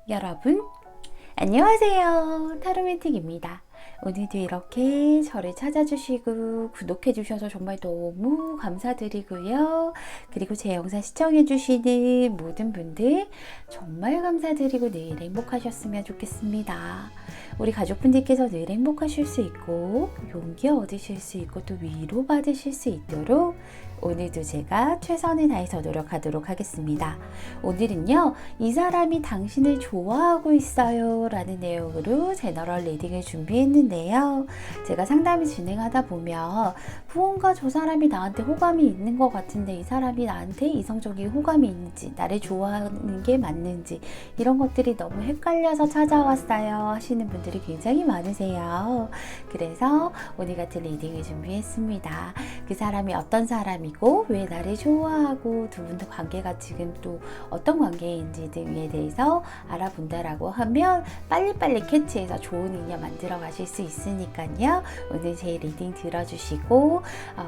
여러분 안녕하세요. 타로맨틱입니다. 오늘도 이렇게 저를 찾아주시고 구독해주셔서 정말 너무 감사드리고요. 그리고 제 영상 시청해주시는 모든 분들 정말 감사드리고 늘 행복하셨으면 좋겠습니다. 우리 가족분들께서 늘 행복하실 수 있고 용기 얻으실 수 있고 또 위로받으실 수 있도록 오늘도 제가 최선을 다해서 노력하도록 하겠습니다. 오늘은요, 이 사람이 당신을 좋아하고 있어요 라는 내용으로 제너럴 리딩을 준비했는데요. 제가 상담을 진행하다 보면 무언가 저 사람이 나한테 호감이 있는 것 같은데 이 사람이 나한테 이성적인 호감이 있는지 나를 좋아하는 게 맞는지 이런 것들이 너무 헷갈려서 찾아왔어요 하시는 분들이 굉장히 많으세요. 그래서 오늘 같은 리딩을 준비했습니다. 그 사람이 어떤 사람이고 왜 나를 좋아하고 두 분도 관계가 지금 또 어떤 관계인지 등에 대해서 알아본다라고 하면 빨리빨리 캐치해서 좋은 인연 만들어 가실 수 있으니까요. 오늘 제 리딩 들어주시고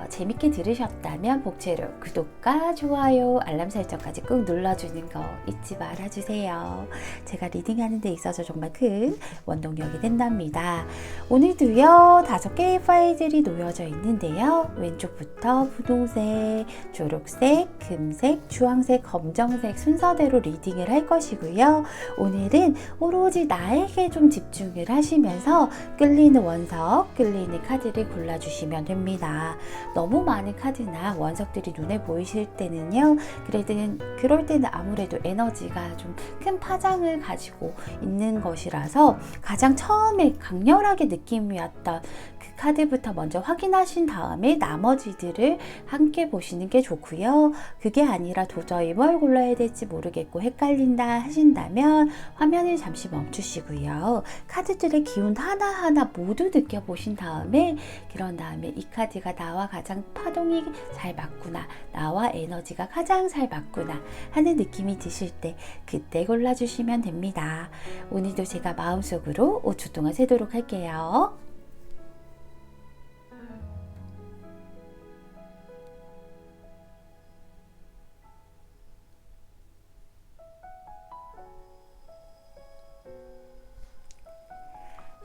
재밌게 들으셨다면 복채로 구독과 좋아요 알람 설정까지 꾹 눌러주는 거 잊지 말아주세요. 제가 리딩하는 데 있어서 정말 큰 원동력이 된답니다. 오늘도요 5개의 파일들이 놓여져 있는데요. 왼쪽부터 분홍색, 초록색, 금색, 주황색, 검정색 순서대로 리딩을 할 것이고요. 오늘은 오로지 나에게 좀 집중을 하시면서 끌리는 원석, 끌리는 카드를 골라주시면 됩니다. 너무 많은 카드나 원석들이 눈에 보이실 때는요. 그럴 때는 아무래도 에너지가 좀 큰 파장을 가지고 있는 것이라서 가장 처음에 강렬하게 느낌이 왔던 그 카드부터 먼저 확인하신 다음에 나머지들을 함께 보시는 게 좋고요. 그게 아니라 도저히 뭘 골라야 될지 모르겠고 헷갈린다 하신다면 화면을 잠시 멈추시고요. 카드들의 기운 하나하나 모두 느껴보신 다음에 그런 다음에 이 카드가 나와 가장 파동이 잘 맞구나, 나와 에너지가 가장 잘 맞구나 하는 느낌이 드실 때 그때 골라주시면 됩니다. 오늘도 제가 마음속으로 5초 동안 세도록 할게요.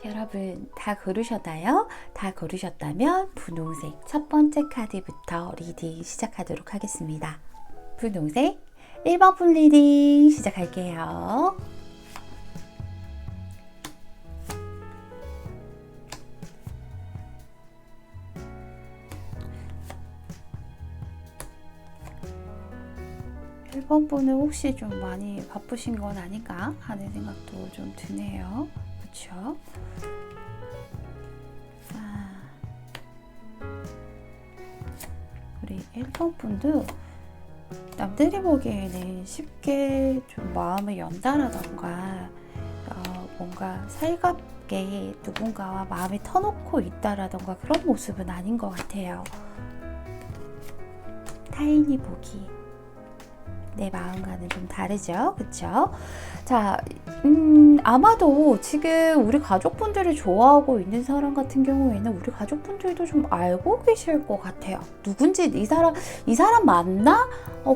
여러분 다 고르셨나요? 다 고르셨다면 분홍색 첫 번째 카드부터 리딩 시작하도록 하겠습니다. 분홍색 1번 분 리딩 시작할게요. 일 번 분은 혹시 좀 많이 바쁘신 건 아닌가 하는 생각도 좀 드네요. 그렇죠? 우리 1번 분도 남들이 보기에는 쉽게 좀 마음을 연다라던가 뭔가 살갑게 누군가와 마음을 터놓고 있다라던가 그런 모습은 아닌 것 같아요. 타인이 보기 내 마음과는 좀 다르죠, 그쵸? 자, 아마도 지금 우리 가족분들이 좋아하고 있는 사람 같은 경우에는 우리 가족분들도 좀 알고 계실 것 같아요. 누군지 이 사람 맞나?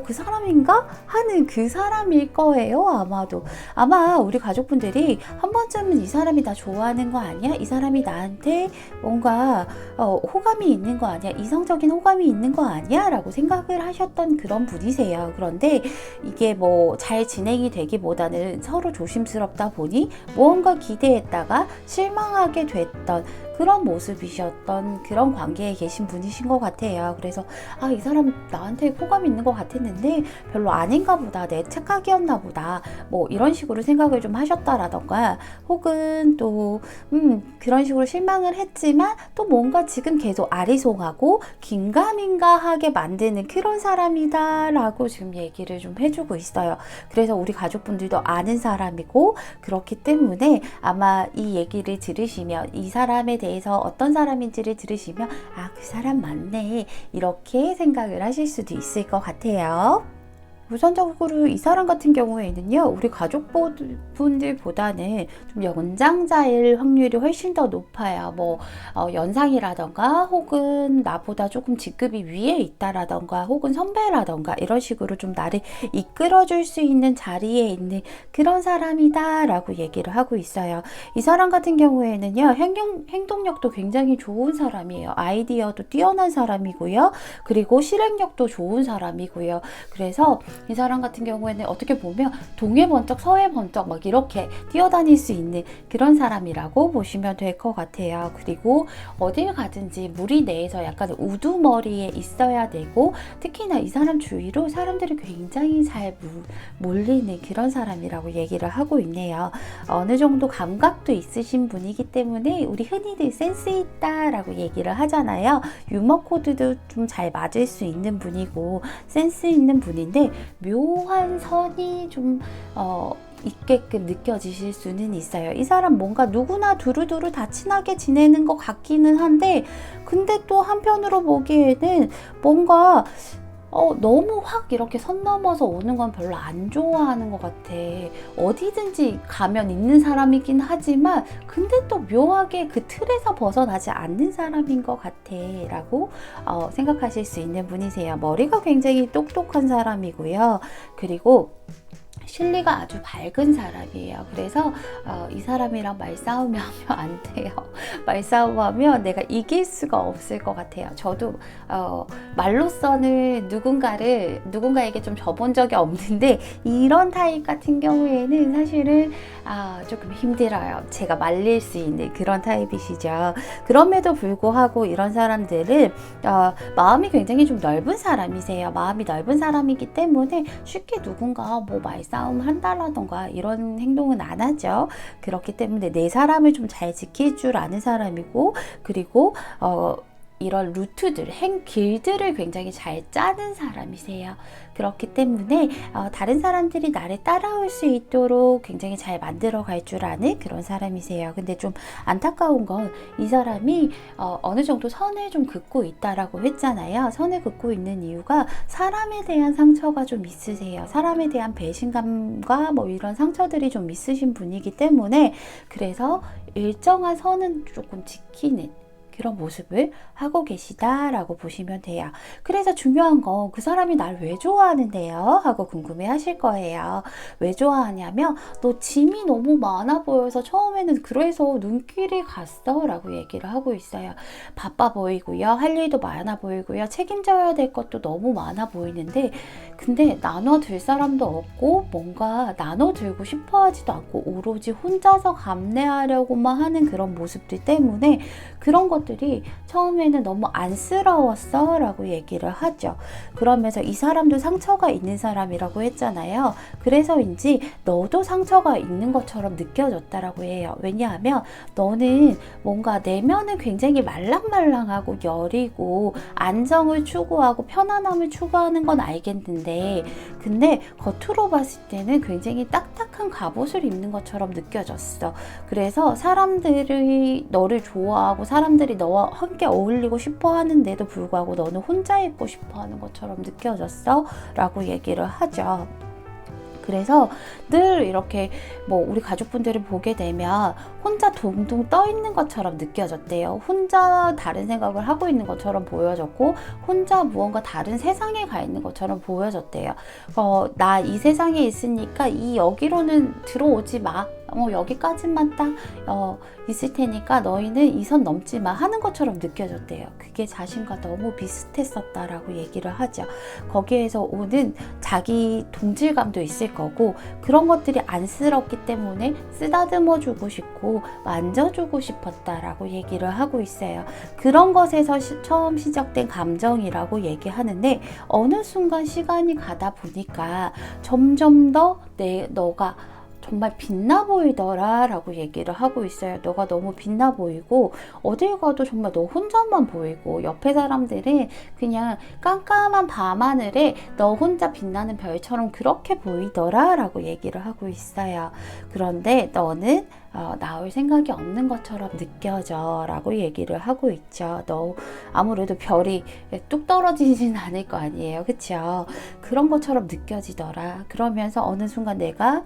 그 사람인가? 하는 그 사람일 거예요, 아마도. 아마 우리 가족분들이 한 번쯤은 이 사람이 나 좋아하는 거 아니야? 이 사람이 나한테 뭔가 호감이 있는 거 아니야? 이성적인 호감이 있는 거 아니야? 라고 생각을 하셨던 그런 분이세요. 그런데 이게 뭐 잘 진행이 되기보다는 서로 조심스럽다 보니 무언가 기대했다가 실망하게 됐던 그런 모습이셨던 그런 관계에 계신 분이신 것 같아요. 그래서 이 사람 나한테 호감이 있는 것 같았는데 별로 아닌가 보다, 내 착각이었나 보다, 뭐 이런 식으로 생각을 좀 하셨다라던가 혹은 또 그런 식으로 실망을 했지만 또 뭔가 지금 계속 아리송하고 긴가민가하게 만드는 그런 사람이다 라고 지금 얘기를 좀 해주고 있어요. 그래서 우리 가족분들도 아는 사람이고 그렇기 때문에 아마 이 얘기를 들으시면 이 사람에 대해서 어떤 사람인지를 들으시면 그 사람 맞네 이렇게 생각을 하실 수도 있을 것 같아요. 우선적으로 이 사람 같은 경우에는요, 우리 가족분들보다는 좀 연장자일 확률이 훨씬 더 높아요. 뭐 연상이라던가 혹은 나보다 조금 직급이 위에 있다라던가 혹은 선배라던가 이런 식으로 좀 나를 이끌어줄 수 있는 자리에 있는 그런 사람이다 라고 얘기를 하고 있어요. 이 사람 같은 경우에는요, 행동력도 굉장히 좋은 사람이에요. 아이디어도 뛰어난 사람이고요. 그리고 실행력도 좋은 사람이고요. 그래서 이 사람 같은 경우에는 어떻게 보면 동해 번쩍 서해 번쩍 막 이렇게 뛰어다닐 수 있는 그런 사람이라고 보시면 될 것 같아요. 그리고 어딜 가든지 무리 내에서 약간 우두머리에 있어야 되고, 특히나 이 사람 주위로 사람들이 굉장히 잘 몰리는 그런 사람이라고 얘기를 하고 있네요. 어느 정도 감각도 있으신 분이기 때문에 우리 흔히들 센스 있다라고 얘기를 하잖아요. 유머 코드도 좀 잘 맞을 수 있는 분이고 센스 있는 분인데, 묘한 선이 좀 있게끔 느껴지실 수는 있어요. 이 사람 뭔가 누구나 두루두루 다 친하게 지내는 것 같기는 한데, 근데 또 한편으로 보기에는 뭔가 너무 확 이렇게 선 넘어서 오는 건 별로 안 좋아하는 것 같아. 어디든지 가면 있는 사람이긴 하지만 근데 또 묘하게 그 틀에서 벗어나지 않는 사람인 것 같아 라고 생각하실 수 있는 분이세요. 머리가 굉장히 똑똑한 사람이고요. 그리고 실리가 아주 밝은 사람이에요. 그래서 이 사람이랑 말싸움을 하면 안 돼요. 말싸움하면 내가 이길 수가 없을 것 같아요. 저도 말로서는 누군가에게 좀 져본 적이 없는데, 이런 타입 같은 경우에는 사실은 조금 힘들어요. 제가 말릴 수 있는 그런 타입이시죠. 그럼에도 불구하고 이런 사람들은 마음이 굉장히 좀 넓은 사람이세요. 마음이 넓은 사람이기 때문에 쉽게 누군가 뭐 말싸움 한다라던가 이런 행동은 안 하죠. 그렇기 때문에 내 사람을 좀 잘 지킬 줄 아는 사람이고, 그리고 이런 루트들, 길들을 굉장히 잘 짜는 사람이세요. 그렇기 때문에 다른 사람들이 나를 따라올 수 있도록 굉장히 잘 만들어 갈 줄 아는 그런 사람이세요. 근데 좀 안타까운 건 이 사람이 어느 정도 선을 좀 긋고 있다라고 했잖아요. 선을 긋고 있는 이유가 사람에 대한 상처가 좀 있으세요. 사람에 대한 배신감과 뭐 이런 상처들이 좀 있으신 분이기 때문에, 그래서 일정한 선은 조금 지키는 그런 모습을 하고 계시다라고 보시면 돼요. 그래서 중요한 건 그 사람이 날 왜 좋아하는데요? 하고 궁금해 하실 거예요. 왜 좋아하냐면, 너 짐이 너무 많아 보여서 처음에는 그래서 눈길이 갔어 라고 얘기를 하고 있어요. 바빠 보이고요. 할 일도 많아 보이고요. 책임져야 될 것도 너무 많아 보이는데, 근데 나눠줄 사람도 없고 뭔가 나눠들고 싶어 하지도 않고 오로지 혼자서 감내하려고만 하는 그런 모습들 때문에 그런 것들이 처음에는 너무 안쓰러웠어 라고 얘기를 하죠. 그러면서 이 사람도 상처가 있는 사람이라고 했잖아요. 그래서인지 너도 상처가 있는 것처럼 느껴졌다라고 해요. 왜냐하면 너는 뭔가 내면은 굉장히 말랑말랑하고 여리고 안정을 추구하고 편안함을 추구하는 건 알겠는데, 근데 겉으로 봤을 때는 굉장히 딱딱한 갑옷을 입는 것처럼 느껴졌어. 그래서 사람들이 너를 좋아하고 사람들이 너와 함께 어울리고 싶어 하는데도 불구하고 너는 혼자 있고 싶어 하는 것처럼 느껴졌어 라고 얘기를 하죠. 그래서 늘 이렇게 뭐 우리 가족분들을 보게 되면 혼자 둥둥 떠 있는 것처럼 느껴졌대요. 혼자 다른 생각을 하고 있는 것처럼 보여졌고, 혼자 무언가 다른 세상에 가 있는 것처럼 보여졌대요. 나 이 세상에 있으니까 여기로는 들어오지 마. 여기까지만 딱 있을 테니까 너희는 이 선 넘지 마 하는 것처럼 느껴졌대요. 그게 자신과 너무 비슷했었다라고 얘기를 하죠. 거기에서 오는 자기 동질감도 있을 거고, 그런 것들이 안쓰럽기 때문에 쓰다듬어 주고 싶고 만져주고 싶었다라고 얘기를 하고 있어요. 그런 것에서 처음 시작된 감정이라고 얘기하는데, 어느 순간 시간이 가다 보니까 점점 더 너가 정말 빛나 보이더라 라고 얘기를 하고 있어요. 너가 너무 빛나 보이고 어딜 가도 정말 너 혼자만 보이고 옆에 사람들은 그냥 깜깜한 밤하늘에 너 혼자 빛나는 별처럼 그렇게 보이더라 라고 얘기를 하고 있어요. 그런데 너는 나올 생각이 없는 것처럼 느껴져 라고 얘기를 하고 있죠. 너 아무래도 별이 뚝 떨어지진 않을 거 아니에요. 그쵸? 그런 것처럼 느껴지더라. 그러면서 어느 순간 내가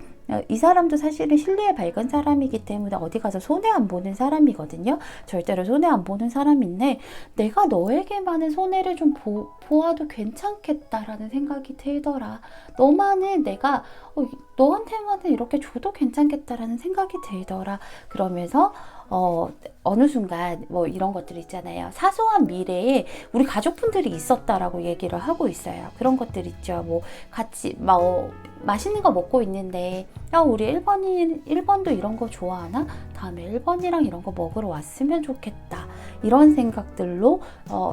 이 사람도 사실은 신뢰에 밝은 사람이기 때문에 어디 가서 손해 안 보는 사람이거든요. 절대로 손해 안 보는 사람인데 내가 너에게만은 손해를 좀 보아도 괜찮겠다라는 생각이 들더라. 너만은 내가 너한테만은 이렇게 줘도 괜찮겠다라는 생각이 들더라. 그러면서 어느 순간 뭐 이런 것들 있잖아요. 사소한 미래에 우리 가족분들이 있었다라고 얘기를 하고 있어요. 그런 것들 있죠. 뭐 같이 맛있는 거 먹고 있는데 야 우리 1번도 이런 거 좋아하나? 다음에 1번이랑 이런 거 먹으러 왔으면 좋겠다. 이런 생각들로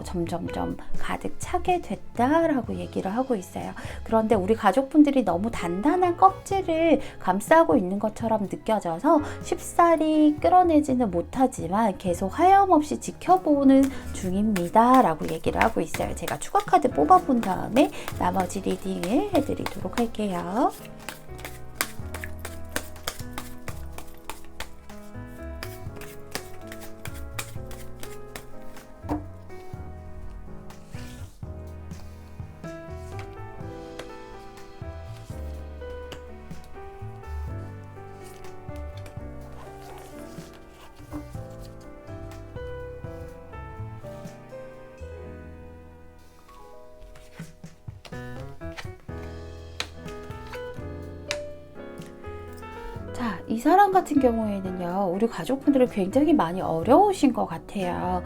점점점 가득 차게 됐다라고 얘기를 하고 있어요. 그런데 우리 가족분들이 너무 단단한 껍질을 감싸고 있는 것처럼 느껴져서 쉽사리 끌어내지는 못하지만 계속 하염없이 지켜보는 중입니다 라고 얘기를 하고 있어요. 제가 추가 카드 뽑아본 다음에 나머지 리딩을 해드리도록 할게요. 자, 이 사람 같은 경우에는요, 우리 가족분들이 굉장히 많이 어려우신 것 같아요.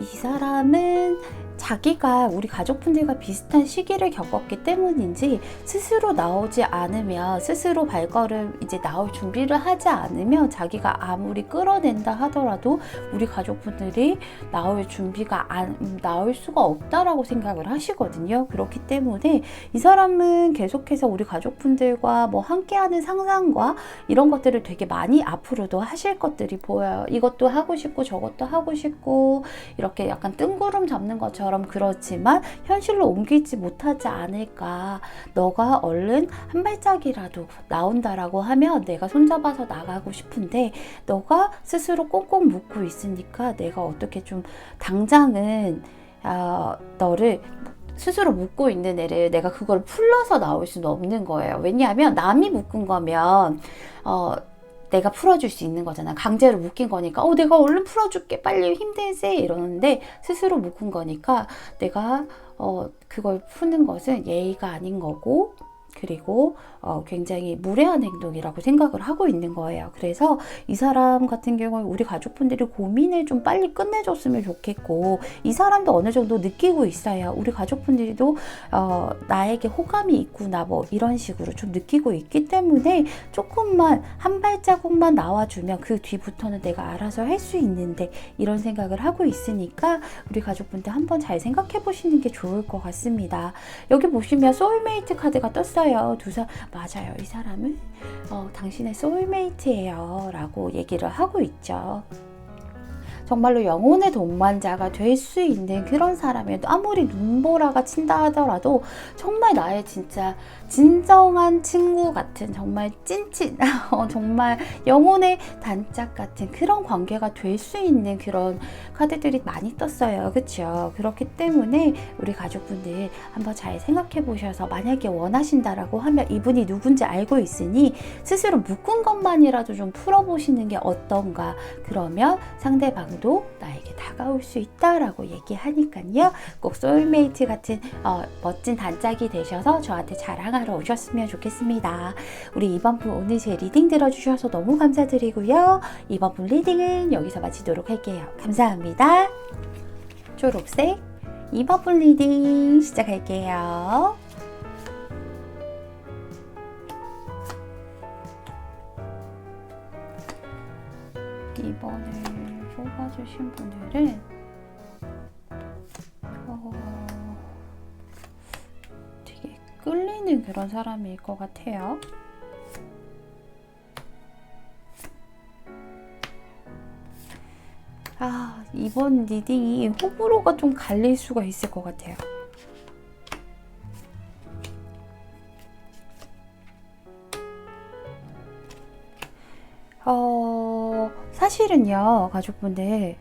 이 사람은 자기가 우리 가족분들과 비슷한 시기를 겪었기 때문인지 스스로 나오지 않으면, 스스로 발걸음 이제 나올 준비를 하지 않으면 자기가 아무리 끌어낸다 하더라도 우리 가족분들이 나올 수가 없다라고 생각을 하시거든요. 그렇기 때문에 이 사람은 계속해서 우리 가족분들과 뭐 함께하는 상상과 이런 것들을 되게 많이 앞으로도 하실 것들이 보여요. 이것도 하고 싶고 저것도 하고 싶고 이렇게 약간 뜬구름 잡는 것처럼 그렇지만 현실로 옮기지 못하지 않을까. 너가 얼른 한 발짝이라도 나온다라고 하면 내가 손잡아서 나가고 싶은데 너가 스스로 꽁꽁 묶고 있으니까 내가 어떻게 좀 당장은 너를 스스로 묶고 있는 애를 내가 그걸 풀러서 나올 수는 없는 거예요. 왜냐하면 남이 묶은 거면 내가 풀어줄 수 있는 거잖아. 강제로 묶인 거니까 내가 얼른 풀어줄게 빨리 힘내세 이러는데 스스로 묶은 거니까 내가 그걸 푸는 것은 예의가 아닌 거고 그리고 굉장히 무례한 행동이라고 생각을 하고 있는 거예요. 그래서 이 사람 같은 경우는 우리 가족분들이 고민을 좀 빨리 끝내줬으면 좋겠고 이 사람도 어느 정도 느끼고 있어요. 우리 가족분들도 나에게 호감이 있구나 뭐 이런 식으로 좀 느끼고 있기 때문에 조금만 한 발자국만 나와주면 그 뒤부터는 내가 알아서 할 수 있는데 이런 생각을 하고 있으니까 우리 가족분들 한번 잘 생각해 보시는 게 좋을 것 같습니다. 여기 보시면 소울메이트 카드가 떴어요. 맞아요. 이 사람은 당신의 소울메이트예요 라고 얘기를 하고 있죠. 정말로 영혼의 동반자가 될 수 있는 그런 사람이에요. 아무리 눈보라가 친다 하더라도 정말 나의 진짜 진정한 친구 같은 정말 찐친 정말 영혼의 단짝 같은 그런 관계가 될 수 있는 그런 카드들이 많이 떴어요. 그렇죠? 그렇기 때문에 우리 가족분들 한번 잘 생각해 보셔서 만약에 원하신다라고 하면 이분이 누군지 알고 있으니 스스로 묶은 것만이라도 좀 풀어보시는 게 어떤가. 그러면 상대방도 나에게 다가올 수 있다라고 얘기하니까요. 꼭 소울메이트 같은 멋진 단짝이 되셔서 저한테 자랑하러 오셨으면 좋겠습니다. 우리 이번 분 오늘 제 리딩 들어주셔서 너무 감사드리고요. 이번 분 리딩은 여기서 마치도록 할게요. 감사합니다. 초록색 이번 분 리딩 시작할게요. 이번을 뽑아주신 분들은 되게 끌리는 그런 사람일 것 같아요. 이번 리딩이 호불호가 좀 갈릴 수가 있을 것 같아요. 사실은요, 가족분들,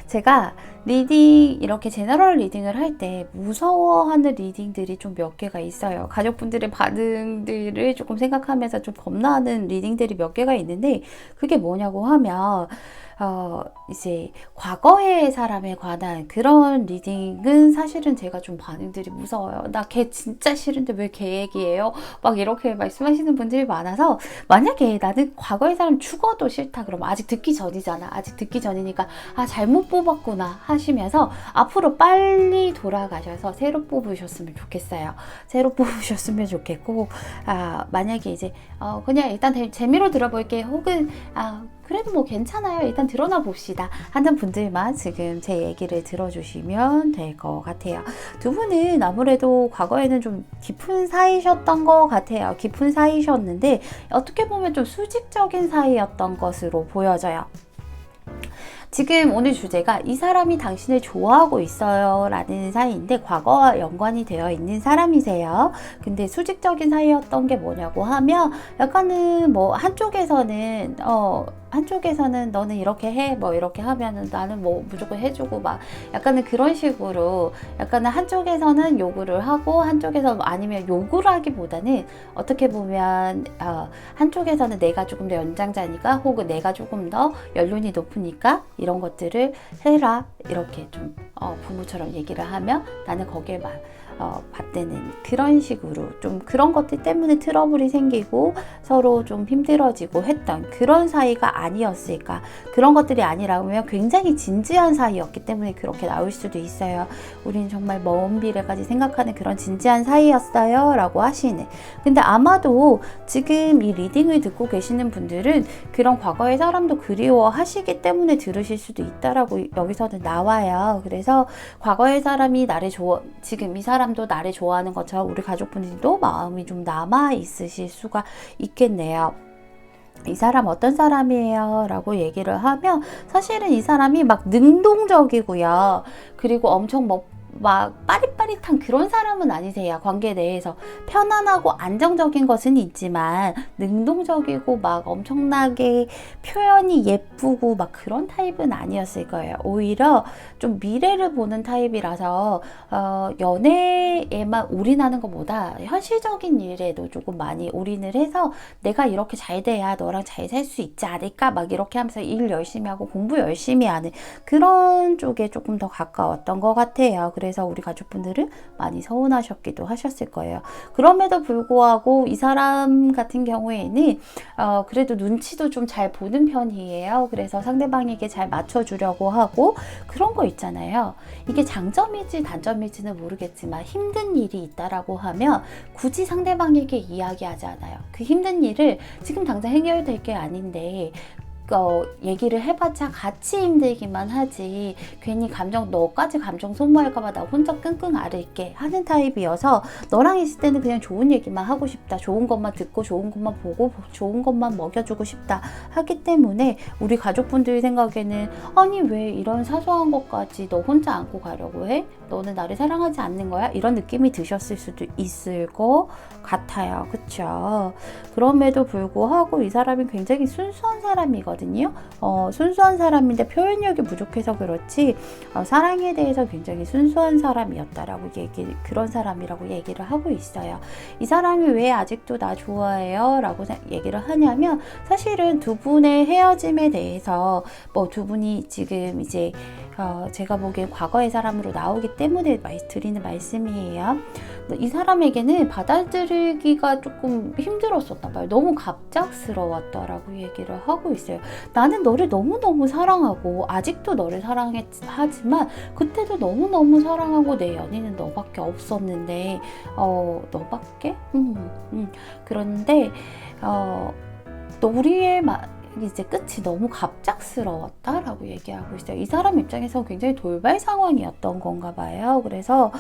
제가 리딩, 이렇게 제너럴 리딩을 할 때 무서워하는 리딩들이 좀 몇 개가 있어요. 가족분들의 반응들을 조금 생각하면서 좀 겁나는 리딩들이 몇 개가 있는데, 그게 뭐냐고 하면, 이제 과거의 사람에 관한 그런 리딩은 사실은 제가 좀 반응들이 무서워요. 나 걔 진짜 싫은데 왜 걔 얘기해요? 막 이렇게 말씀하시는 분들이 많아서, 만약에 나는 과거의 사람 죽어도 싫다 그러면 아직 듣기 전이잖아. 아직 듣기 전이니까 잘못 뽑았구나 하시면서 앞으로 빨리 돌아가셔서 새로 뽑으셨으면 좋겠어요. 새로 뽑으셨으면 좋겠고, 만약에 이제 그냥 일단 재미로 들어볼게요. 혹은 그래도 뭐 괜찮아요. 일단 드러나 봅시다 하는 분들만 지금 제 얘기를 들어주시면 될 것 같아요. 두 분은 아무래도 과거에는 좀 깊은 사이셨던 것 같아요. 깊은 사이셨는데 어떻게 보면 좀 수직적인 사이였던 것으로 보여져요. 지금 오늘 주제가 이 사람이 당신을 좋아하고 있어요 라는 사이인데 과거와 연관이 되어 있는 사람이세요. 근데 수직적인 사이였던 게 뭐냐고 하면 약간은 뭐 한쪽에서는 너는 이렇게 해 뭐 이렇게 하면은 나는 뭐 무조건 해주고 막 약간은 그런 식으로 약간은 한쪽에서는 요구를 하고 한쪽에서 아니면 요구를 하기보다는 어떻게 보면 한쪽에서는 내가 조금 더 연장자니까 혹은 내가 조금 더 연륜이 높으니까 이런 것들을 해라 이렇게 좀 부모처럼 얘기를 하면 나는 거기에 받드는 그런 식으로 좀 그런 것들 때문에 트러블이 생기고 서로 좀 힘들어지고 했던 그런 사이가 아니었을까. 그런 것들이 아니라면 굉장히 진지한 사이였기 때문에 그렇게 나올 수도 있어요. 우린 정말 먼 미래까지 생각하는 그런 진지한 사이였어요 라고 하시는. 근데 아마도 지금 이 리딩을 듣고 계시는 분들은 그런 과거의 사람도 그리워하시기 때문에 들으실 수도 있다라고 여기서는 나와요. 그래서 과거의 사람이 지금 이 사람도 나를 좋아하는 것처럼 우리 가족분들도 마음이 좀 남아 있으실 수가 있겠네요. 이 사람 어떤 사람이에요? 라고 얘기를 하면 사실은 이 사람이 막 능동적이고요. 그리고 엄청 막 빠릿빠릿한 그런 사람은 아니세요. 관계 내에서 편안하고 안정적인 것은 있지만 능동적이고 막 엄청나게 표현이 예쁘고 막 그런 타입은 아니었을 거예요. 오히려 좀 미래를 보는 타입이라서 연애에만 올인하는 것보다 현실적인 일에도 조금 많이 올인을 해서 내가 이렇게 잘 돼야 너랑 잘 살 수 있지 않을까 막 이렇게 하면서 일 열심히 하고 공부 열심히 하는 그런 쪽에 조금 더 가까웠던 것 같아요. 그래서 우리 가족분들은 많이 서운하셨기도 하셨을 거예요. 그럼에도 불구하고 이 사람 같은 경우에는 그래도 눈치도 좀 잘 보는 편이에요. 그래서 상대방에게 잘 맞춰주려고 하고 그런 거 있잖아요. 이게 장점일지 단점일지는 모르겠지만 힘든 일이 있다라고 하면 굳이 상대방에게 이야기하지 않아요. 그 힘든 일을 지금 당장 해결될 게 아닌데 얘기를 해봤자 같이 힘들기만 하지 괜히 너까지 감정 소모할까봐 나 혼자 끙끙 앓을게 하는 타입이어서 너랑 있을 때는 그냥 좋은 얘기만 하고 싶다. 좋은 것만 듣고 좋은 것만 보고 좋은 것만 먹여주고 싶다 하기 때문에 우리 가족분들 생각에는 아니 왜 이런 사소한 것까지 너 혼자 안고 가려고 해? 너는 나를 사랑하지 않는 거야? 이런 느낌이 드셨을 수도 있을 것 같아요. 그쵸? 그럼에도 불구하고 이 사람이 굉장히 순수한 사람이거든요. 순수한 사람인데 표현력이 부족해서 그렇지 사랑에 대해서 굉장히 순수한 사람이었다라고 그런 사람이라고 얘기를 하고 있어요. 이 사람이 왜 아직도 나 좋아해요? 라고 얘기를 하냐면 사실은 두 분의 헤어짐에 대해서 두 분이 지금 이제 제가 보기엔 과거의 사람으로 나오기 때문에 드리는 말씀이에요. 이 사람에게는 받아들이기가 조금 힘들었었나 봐요. 너무 갑작스러웠다라고 얘기를 하고 있어요. 나는 너를 너무너무 사랑하고 아직도 너를 사랑하지만 그때도 너무너무 사랑하고 내 연인은 너밖에 없었는데 너밖에? 그런데 우리의 이제 끝이 너무 갑작스러웠다라고 얘기하고 있어요. 이 사람 입장에서 굉장히 돌발 상황이었던 건가 봐요. 그래서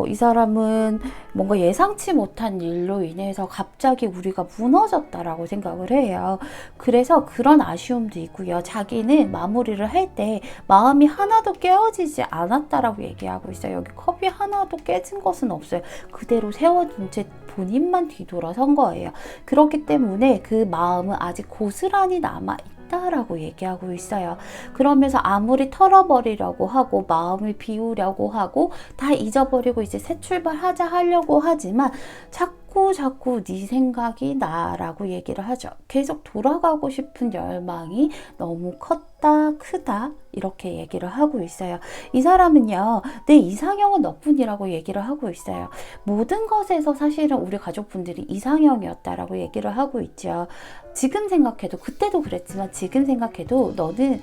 이 사람은 뭔가 예상치 못한 일로 인해서 갑자기 우리가 무너졌다라고 생각을 해요. 그래서 그런 아쉬움도 있고요. 자기는 마무리를 할 때 마음이 하나도 깨어지지 않았다라고 얘기하고 있어요. 여기 컵이 하나도 깨진 것은 없어요. 그대로 세워둔 채 본인만 뒤돌아선 거예요. 그렇기 때문에 그 마음은 아직 고스란히 남아있다라고 얘기하고 있어요. 그러면서 아무리 털어버리려고 하고 마음을 비우려고 하고 다 잊어버리고 이제 새 출발하자 하려고 하지만 자꾸 네 생각이 나라고 얘기를 하죠. 계속 돌아가고 싶은 열망이 너무 크다 이렇게 얘기를 하고 있어요. 이 사람은요, 내 이상형은 너뿐이라고 얘기를 하고 있어요. 모든 것에서 사실은 우리 가족분들이 이상형이었다라고 얘기를 하고 있죠. 지금 생각해도, 그때도 그랬지만 지금 생각해도 너는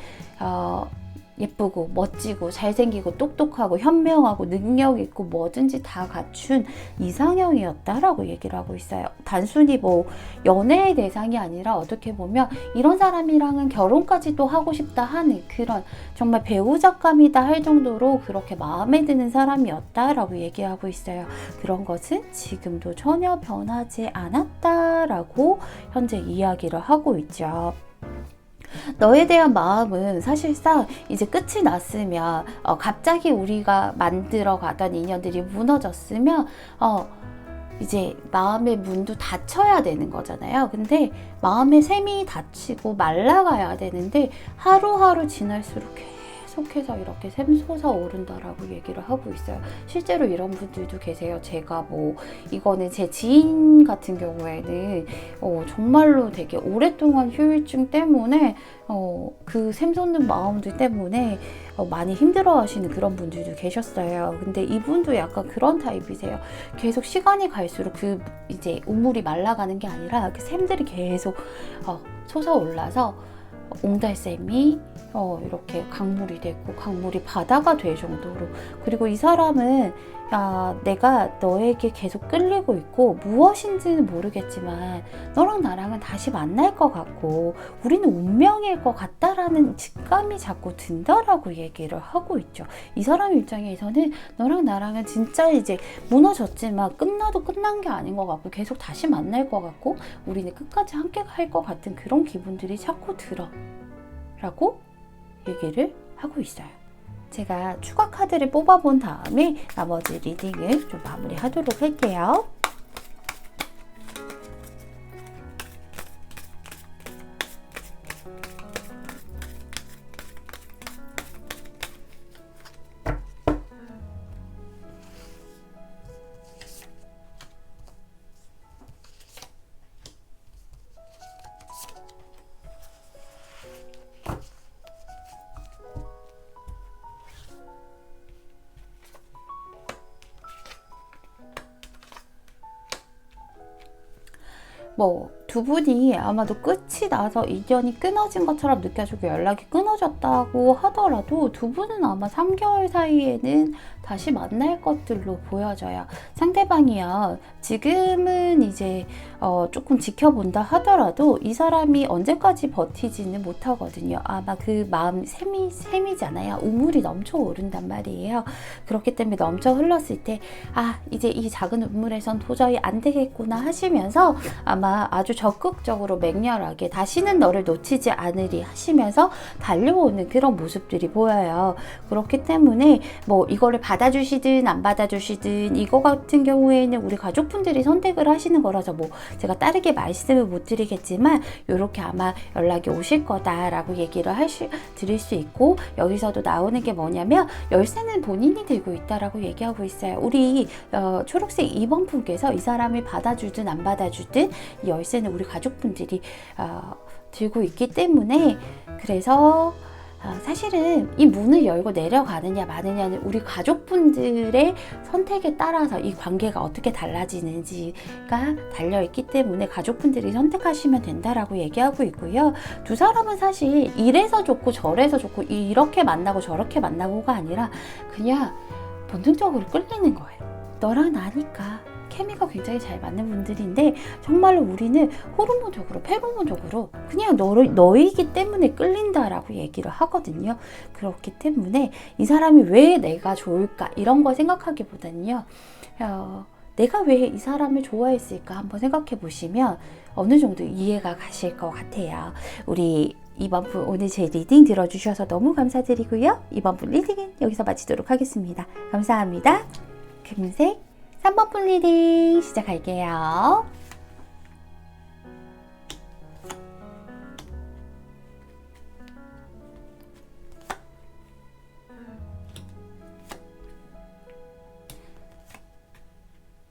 예쁘고 멋지고 잘생기고 똑똑하고 현명하고 능력 있고 뭐든지 다 갖춘 이상형이었다라고 얘기를 하고 있어요. 단순히 뭐 연애의 대상이 아니라 어떻게 보면 이런 사람이랑은 결혼까지도 하고 싶다 하는 그런 정말 배우자감이다 할 정도로 그렇게 마음에 드는 사람이었다라고 얘기하고 있어요. 그런 것은 지금도 전혀 변하지 않았다라고 현재 이야기를 하고 있죠. 너에 대한 마음은 사실상 이제 끝이 났으면 갑자기 우리가 만들어 가던 인연들이 무너졌으면 이제 마음의 문도 닫혀야 되는 거잖아요. 근데 마음의 샘이 닫히고 말라가야 되는데 하루하루 지날수록 계속해서 이렇게 샘솟아 오른다라고 얘기를 하고 있어요. 실제로 이런 분들도 계세요. 제가 뭐 이거는 제 지인 같은 경우에는 정말로 되게 오랫동안 후유증 때문에 그 샘솟는 마음들 때문에 많이 힘들어하시는 그런 분들도 계셨어요. 근데 이분도 약간 그런 타입이세요. 계속 시간이 갈수록 그 이제 우물이 말라가는 게 아니라 그 샘들이 계속 솟아올라서 옹달샘이 이렇게 강물이 되고 강물이 바다가 될 정도로. 그리고 이 사람은 내가 너에게 계속 끌리고 있고 무엇인지는 모르겠지만 너랑 나랑은 다시 만날 것 같고 우리는 운명일 것 같다라는 직감이 자꾸 든다라고 얘기를 하고 있죠. 이 사람 입장에서는 너랑 나랑은 진짜 이제 무너졌지만 끝나도 끝난 게 아닌 것 같고 계속 다시 만날 것 같고 우리는 끝까지 함께 갈 것 같은 그런 기분들이 자꾸 들어 라고 얘기를 하고 있어요. 제가 추가 카드를 뽑아본 다음에 나머지 리딩을 좀 마무리하도록 할게요. 두 분이 아마도 끝이 나서 인연이 끊어진 것처럼 느껴지고 연락이 끊어졌다고 하더라도 두 분은 아마 3개월 사이에는 다시 만날 것들로 보여져요. 상대방이요. 지금은 이제 조금 지켜본다 하더라도 이 사람이 언제까지 버티지는 못하거든요. 아마 그 마음 샘이잖아요. 우물이 넘쳐 오른단 말이에요. 그렇기 때문에 넘쳐 흘렀을 때 이제 이 작은 우물에선 도저히 안 되겠구나 하시면서 아마 아주 적극적으로 맹렬하게 다시는 너를 놓치지 않으리 하시면서 달려오는 그런 모습들이 보여요. 그렇기 때문에 이거를 받아주시든 안 받아주시든 이거 같은 경우에는 우리 가족분들이 선택을 하시는 거라서 제가 다르게 말씀을 못 드리겠지만 이렇게 아마 연락이 오실 거다라고 얘기를 드릴 수 있고, 여기서도 나오는 게 뭐냐면 열쇠는 본인이 들고 있다라고 얘기하고 있어요. 우리 초록색 2번 분께서 이 사람을 받아주든 안 받아주든 이 열쇠는 우리 가족분들이 들고 있기 때문에, 그래서 사실은 이 문을 열고 내려가느냐 마느냐는 우리 가족분들의 선택에 따라서 이 관계가 어떻게 달라지는지가 달려있기 때문에 가족분들이 선택하시면 된다라고 얘기하고 있고요. 두 사람은 사실 이래서 좋고 저래서 좋고 이렇게 만나고 저렇게 만나고가 아니라 그냥 본능적으로 끌리는 거예요. 너랑 나니까 케미가 굉장히 잘 맞는 분들인데 정말로 우리는 호르몬적으로 페로몬적으로 그냥 너이기 때문에 끌린다라고 얘기를 하거든요. 그렇기 때문에 이 사람이 왜 내가 좋을까 이런 거 생각하기보다는요. 내가 왜 이 사람을 좋아했을까 한번 생각해 보시면 어느 정도 이해가 가실 것 같아요. 우리 이번 분 오늘 제 리딩 들어주셔서 너무 감사드리고요. 이번 분 리딩은 여기서 마치도록 하겠습니다. 감사합니다. 금색 3번 분 리딩 시작할게요.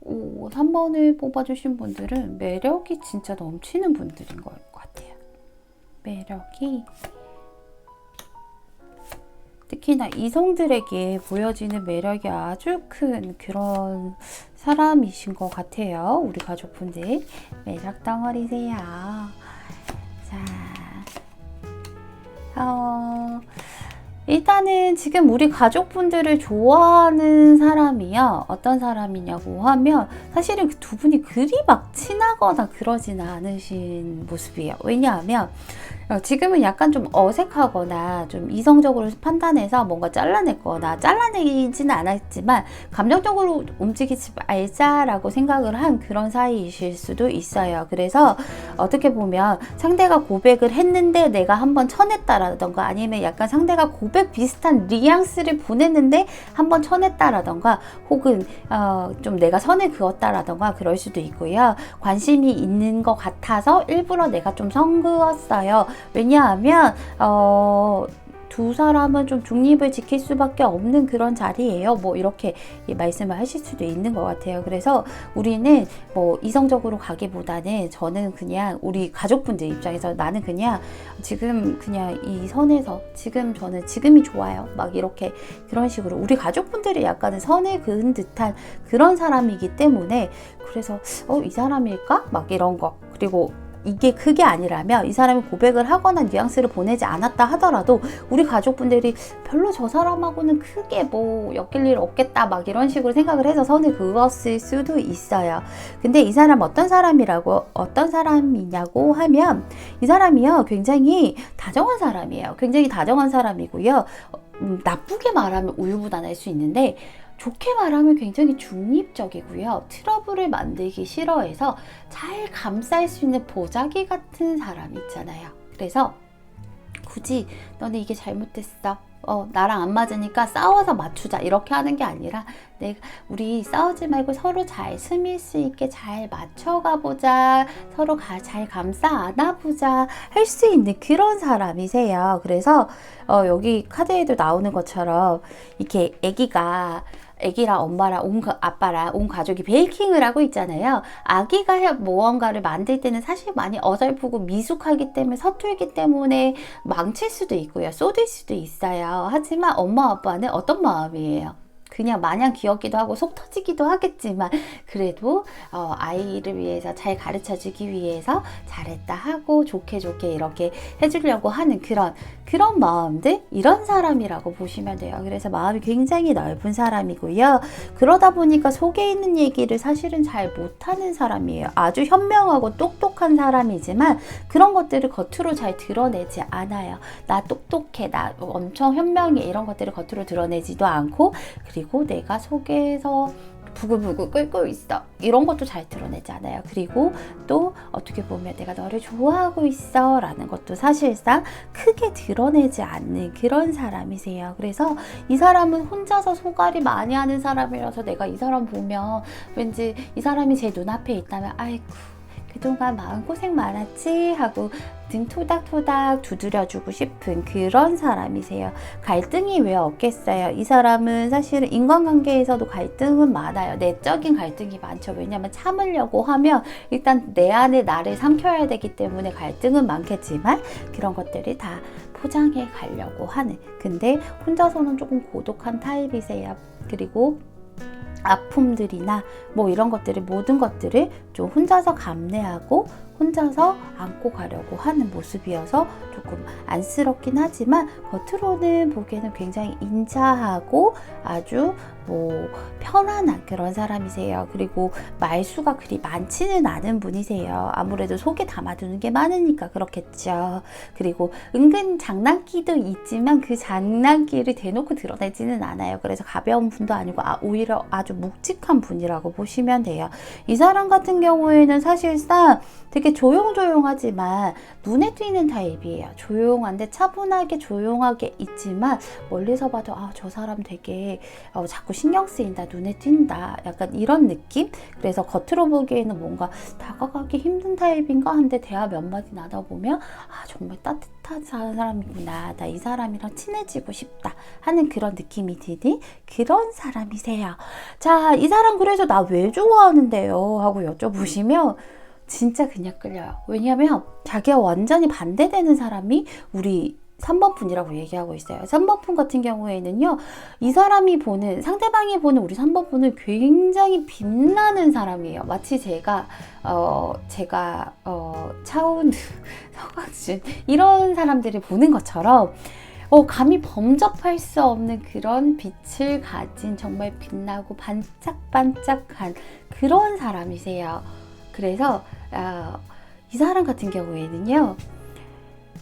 오, 3번을 뽑아주신 분들은 매력이 진짜 넘치는 분들인 것 같아요. 매력이 특히나 이성들에게 보여지는 매력이 아주 큰 그런 사람이신 것 같아요. 우리 가족분들 매력 덩어리세요. 자, 일단은 지금 우리 가족분들을 좋아하는 사람이요. 어떤 사람이냐고 하면 사실은 그 두 분이 그리 막 친하거나 그러지는 않으신 모습이에요. 왜냐하면 지금은 약간 좀 어색하거나 좀 이성적으로 판단해서 뭔가 잘라내지는 않았지만 감정적으로 움직이지 말자라고 생각을 한 그런 사이이실 수도 있어요. 그래서 어떻게 보면 상대가 고백을 했는데 내가 한번 쳐냈다라던가 아니면 약간 상대가 고백 비슷한 뉘앙스를 보냈는데 한번 쳐냈다라던가 혹은 좀 내가 선을 그었다라던가 그럴 수도 있고요. 관심이 있는 것 같아서 일부러 내가 좀 선 그었어요. 왜냐하면 두 사람은 좀 중립을 지킬 수밖에 없는 그런 자리예요. 뭐 이렇게 말씀을 하실 수도 있는 것 같아요. 그래서 우리는 뭐 이성적으로 가기보다는 저는 그냥 우리 가족분들 입장에서 나는 그냥 지금 그냥 이 선에서 저는 지금이 좋아요. 막 이렇게 그런 식으로 우리 가족분들이 약간은 선을 그은 듯한 그런 사람이기 때문에 그래서 이 사람일까? 막 이런 거. 그리고 이게 그게 아니라면 이 사람이 고백을 하거나 뉘앙스를 보내지 않았다 하더라도 우리 가족분들이 별로 저 사람하고는 크게 뭐 엮일 일 없겠다 막 이런 식으로 생각을 해서 선을 그었을 수도 있어요. 근데 이 사람 어떤 사람이냐고 하면 이 사람이요 굉장히 다정한 사람이에요. 굉장히 다정한 사람이고요. 나쁘게 말하면 우유부단할 수 있는데 좋게 말하면 굉장히 중립적이고요. 트러블을 만들기 싫어해서 잘 감쌀 수 있는 보자기 같은 사람 있잖아요. 그래서 굳이 너는 이게 잘못됐어. 나랑 안 맞으니까 싸워서 맞추자. 이렇게 하는 게 아니라 우리 싸우지 말고 서로 잘 스밀스 있게 잘 맞춰가 보자. 서로 잘 감싸 안아보자. 할 수 있는 그런 사람이세요. 그래서 여기 카드에도 나오는 것처럼 이렇게 애기랑 엄마랑 아빠랑 온 가족이 베이킹을 하고 있잖아요. 아기가 무언가를 만들 때는 사실 많이 어설프고 미숙하기 때문에 서툴기 때문에 망칠 수도 있고요. 쏟을 수도 있어요. 하지만 엄마 아빠는 어떤 마음이에요? 그냥 마냥 귀엽기도 하고 속 터지기도 하겠지만 그래도 아이를 위해서 잘 가르쳐주기 위해서 잘했다 하고 좋게 이렇게 해주려고 하는 그런 마음들 이런 사람이라고 보시면 돼요. 그래서 마음이 굉장히 넓은 사람이고요. 그러다 보니까 속에 있는 얘기를 사실은 잘 못하는 사람이에요. 아주 현명하고 똑똑한 사람이지만 그런 것들을 겉으로 잘 드러내지 않아요. 나 똑똑해, 나 엄청 현명해 이런 것들을 겉으로 드러내지도 않고 그리고 내가 속에서 부글부글 끓고 있어 이런 것도 잘 드러내지 않아요. 그리고 또 어떻게 보면 내가 너를 좋아하고 있어 라는 것도 사실상 크게 드러내지 않는 그런 사람이세요. 그래서 이 사람은 혼자서 소갈이 많이 하는 사람이라서 내가 이 사람 보면 왠지 이 사람이 제 눈앞에 있다면 아이고 그동안 마음고생 많았지 하고 등 토닥토닥 두드려주고 싶은 그런 사람이세요. 갈등이 왜 없겠어요? 이 사람은 사실은 인간관계에서도 갈등은 많아요. 내적인 갈등이 많죠. 왜냐하면 참으려고 하면 일단 내 안에 나를 삼켜야 되기 때문에 갈등은 많겠지만 그런 것들이 다 포장해 가려고 하는 근데 혼자서는 조금 고독한 타입이세요. 그리고 아픔들이나 뭐 이런 것들을 모든 것들을 좀 혼자서 감내하고 혼자서 안고 가려고 하는 모습이어서 조금 안쓰럽긴 하지만 겉으로는 보기에는 굉장히 인자하고 아주 편안한 그런 사람이세요. 그리고 말수가 그리 많지는 않은 분이세요. 아무래도 속에 담아두는 게 많으니까 그렇겠죠. 그리고 은근 장난기도 있지만 그 장난기를 대놓고 드러내지는 않아요. 그래서 가벼운 분도 아니고 오히려 아주 묵직한 분이라고 보시면 돼요. 이 사람 같은 경우에는 사실상 되게 조용조용하지만 눈에 띄는 타입이에요. 조용한데 차분하게 조용하게 있지만 멀리서 봐도 저 사람 되게 자꾸 신경 쓰인다, 눈에 띈다, 약간 이런 느낌? 그래서 겉으로 보기에는 뭔가 다가가기 힘든 타입인가 한데 대화 몇 마디 나눠보면 정말 따뜻한 사람이구나, 나 이 사람이랑 친해지고 싶다 하는 그런 느낌이 드는 그런 사람이세요. 자, 이 사람 그래서 나 왜 좋아하는데요? 하고 여쭤보시면 진짜 그냥 끌려요. 왜냐하면 자기와 완전히 반대되는 사람이 우리 3번 분이라고 얘기하고 있어요. 3번 분 같은 경우에는요, 이 사람이 보는, 상대방이 보는 우리 3번 분은 굉장히 빛나는 사람이에요. 마치 제가 차은우, 서광준 이런 사람들을 보는 것처럼 감히 범접할 수 없는 그런 빛을 가진 정말 빛나고 반짝반짝한 그런 사람이세요. 그래서 이 사람 같은 경우에는요,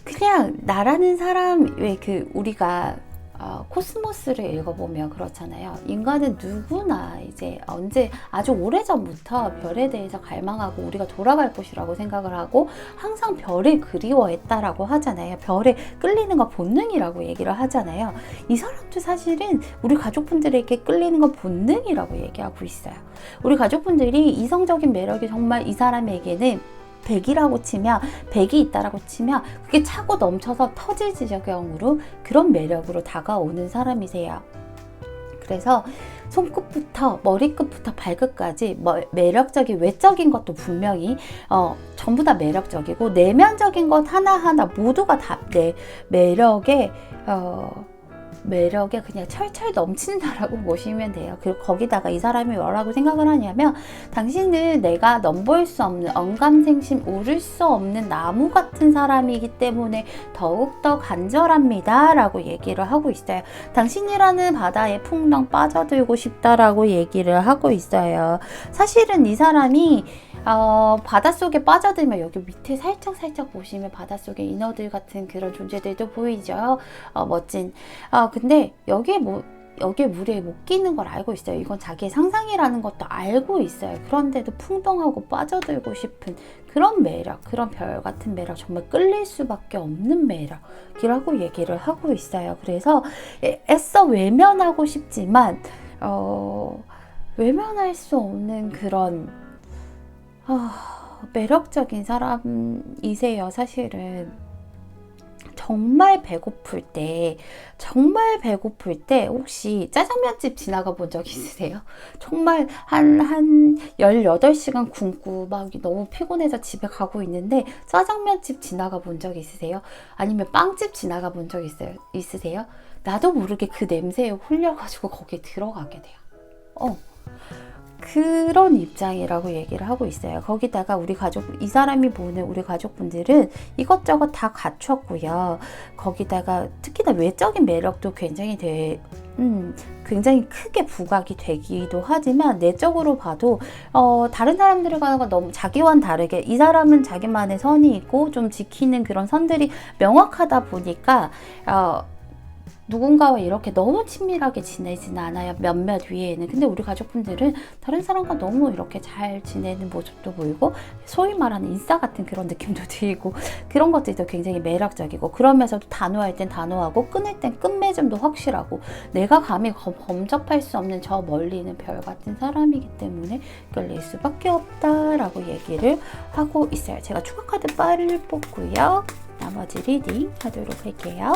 그냥 나라는 사람, 왜 우리가 코스모스를 읽어보면 그렇잖아요. 인간은 누구나 이제 언제 아주 오래전부터 별에 대해서 갈망하고 우리가 돌아갈 곳이라고 생각을 하고 항상 별을 그리워했다라고 하잖아요. 별에 끌리는 거 본능이라고 얘기를 하잖아요. 이 사람도 사실은 우리 가족분들에게 끌리는 건 본능이라고 얘기하고 있어요. 우리 가족분들이 이성적인 매력이 정말 이 사람에게는 100이라고 치면 100이 있다라고 치면 그게 차고 넘쳐서 터질 지경으로 그런 매력으로 다가오는 사람이세요. 그래서 손끝부터 머리끝부터 발끝까지 매력적인 외적인 것도 분명히 전부 다 매력적이고 내면적인 것 하나하나 모두가 다 내 매력에 그냥 철철 넘친다라고 보시면 돼요. 그리고 거기다가 이 사람이 뭐라고 생각을 하냐면, 당신은 내가 넘볼 수 없는 언감생심 오를 수 없는 나무 같은 사람이기 때문에 더욱더 간절합니다 라고 얘기를 하고 있어요. 당신이라는 바다에 풍덩 빠져들고 싶다라고 얘기를 하고 있어요. 사실은 이 사람이 바닷속에 빠져들면 여기 밑에 살짝 보시면 바닷속에 인어들 같은 그런 존재들도 보이죠. 멋진. 근데 여기에 물에 못 끼는 걸 알고 있어요. 이건 자기의 상상이라는 것도 알고 있어요. 그런데도 풍덩하고 빠져들고 싶은 그런 매력, 그런 별 같은 매력, 정말 끌릴 수밖에 없는 매력이라고 얘기를 하고 있어요. 그래서 애써 외면하고 싶지만 외면할 수 없는 그런 매력적인 사람이세요. 사실은 정말 배고플 때 혹시 짜장면집 지나가 본 적 있으세요? 정말 한 18시간 굶고 막 너무 피곤해서 집에 가고 있는데 짜장면집 지나가 본 적 있으세요? 아니면 빵집 지나가 본 적 있으세요? 나도 모르게 그 냄새에 홀려가지고 거기에 들어가게 돼요. 그런 입장이라고 얘기를 하고 있어요. 거기다가 이 사람이 보는 우리 가족분들은 이것저것 다 갖췄고요. 거기다가 특히나 외적인 매력도 굉장히 굉장히 크게 부각이 되기도 하지만 내적으로 봐도 다른 사람들과는 너무 자기와는 다르게 이 사람은 자기만의 선이 있고 좀 지키는 그런 선들이 명확하다 보니까 누군가와 이렇게 너무 친밀하게 지내진 않아요. 몇몇 위에는. 근데 우리 가족분들은 다른 사람과 너무 이렇게 잘 지내는 모습도 보이고 소위 말하는 인싸 같은 그런 느낌도 들고 그런 것들도 굉장히 매력적이고, 그러면서도 단호할 땐 단호하고 끊을 땐 끝맺음도 확실하고 내가 감히 범접할 수 없는 저 멀리 있는 별 같은 사람이기 때문에 끌릴 수밖에 없다라고 얘기를 하고 있어요. 제가 추가 카드 빨리 뽑고요. 나머지 리딩 하도록 할게요.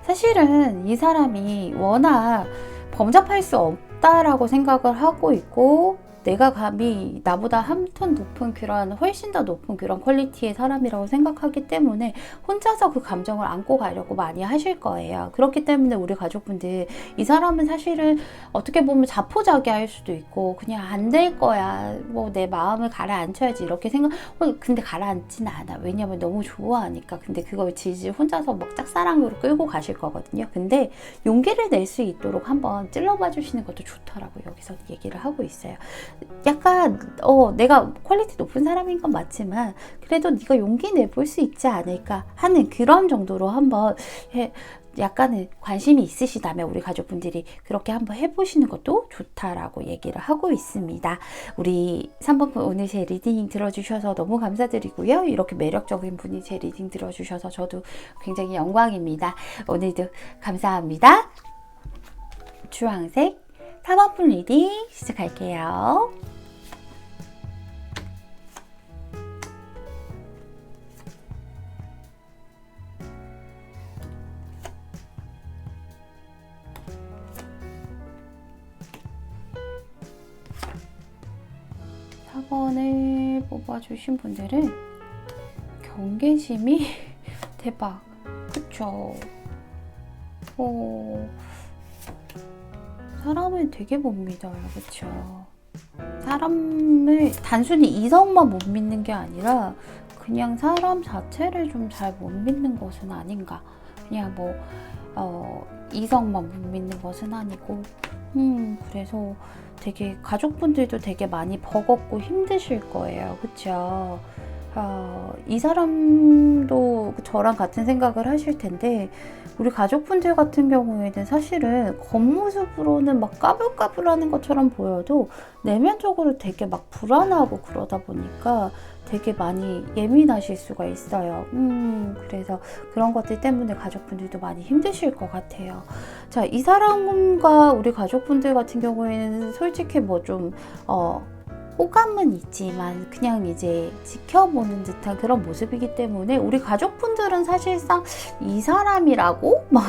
사실은 이 사람이 워낙 범접할 수 없다라고 생각을 하고 있고, 내가 감히 나보다 한 톤 높은 그런 훨씬 더 높은 그런 퀄리티의 사람이라고 생각하기 때문에 혼자서 그 감정을 안고 가려고 많이 하실 거예요. 그렇기 때문에 우리 가족분들, 이 사람은 사실은 어떻게 보면 자포자기할 수도 있고 그냥 안 될 거야, 뭐 내 마음을 가라앉혀야지 이렇게 생각. 근데 가라앉지는 않아. 왜냐면 너무 좋아하니까. 근데 그걸 질질 혼자서 막 짝사랑으로 끌고 가실 거거든요. 근데 용기를 낼 수 있도록 한번 찔러봐 주시는 것도 좋다라고 여기서 얘기를 하고 있어요. 약간 내가 퀄리티 높은 사람인 건 맞지만 그래도 네가 용기 내볼 수 있지 않을까 하는 그런 정도로 한번 약간의 관심이 있으시다면 우리 가족분들이 그렇게 한번 해보시는 것도 좋다라고 얘기를 하고 있습니다. 우리 3번분 오늘 제 리딩 들어주셔서 너무 감사드리고요. 이렇게 매력적인 분이 제 리딩 들어주셔서 저도 굉장히 영광입니다. 오늘도 감사합니다. 주황색 4번분 리딩 시작할게요. 번을 뽑아주신 분들은 경계심이 대박. 그쵸? 사람을 되게 못 믿어요. 그쵸? 사람을 단순히 이성만 못 믿는 게 아니라 그냥 사람 자체를 좀 잘 못 믿는 것은 아닌가. 그냥 이성만 못 믿는 것은 아니고 그래서 되게 가족분들도 되게 많이 버겁고 힘드실 거예요. 그쵸? 이 사람도 저랑 같은 생각을 하실 텐데 우리 가족분들 같은 경우에는 사실은 겉모습으로는 막 까불까불하는 것처럼 보여도 내면적으로 되게 막 불안하고 그러다 보니까 되게 많이 예민하실 수가 있어요. 그래서 그런 것들 때문에 가족분들도 많이 힘드실 것 같아요. 자, 이 사람과 우리 가족분들 같은 경우에는 솔직히 호감은 있지만 그냥 이제 지켜보는 듯한 그런 모습이기 때문에 우리 가족분들은 사실상 이 사람이라고 막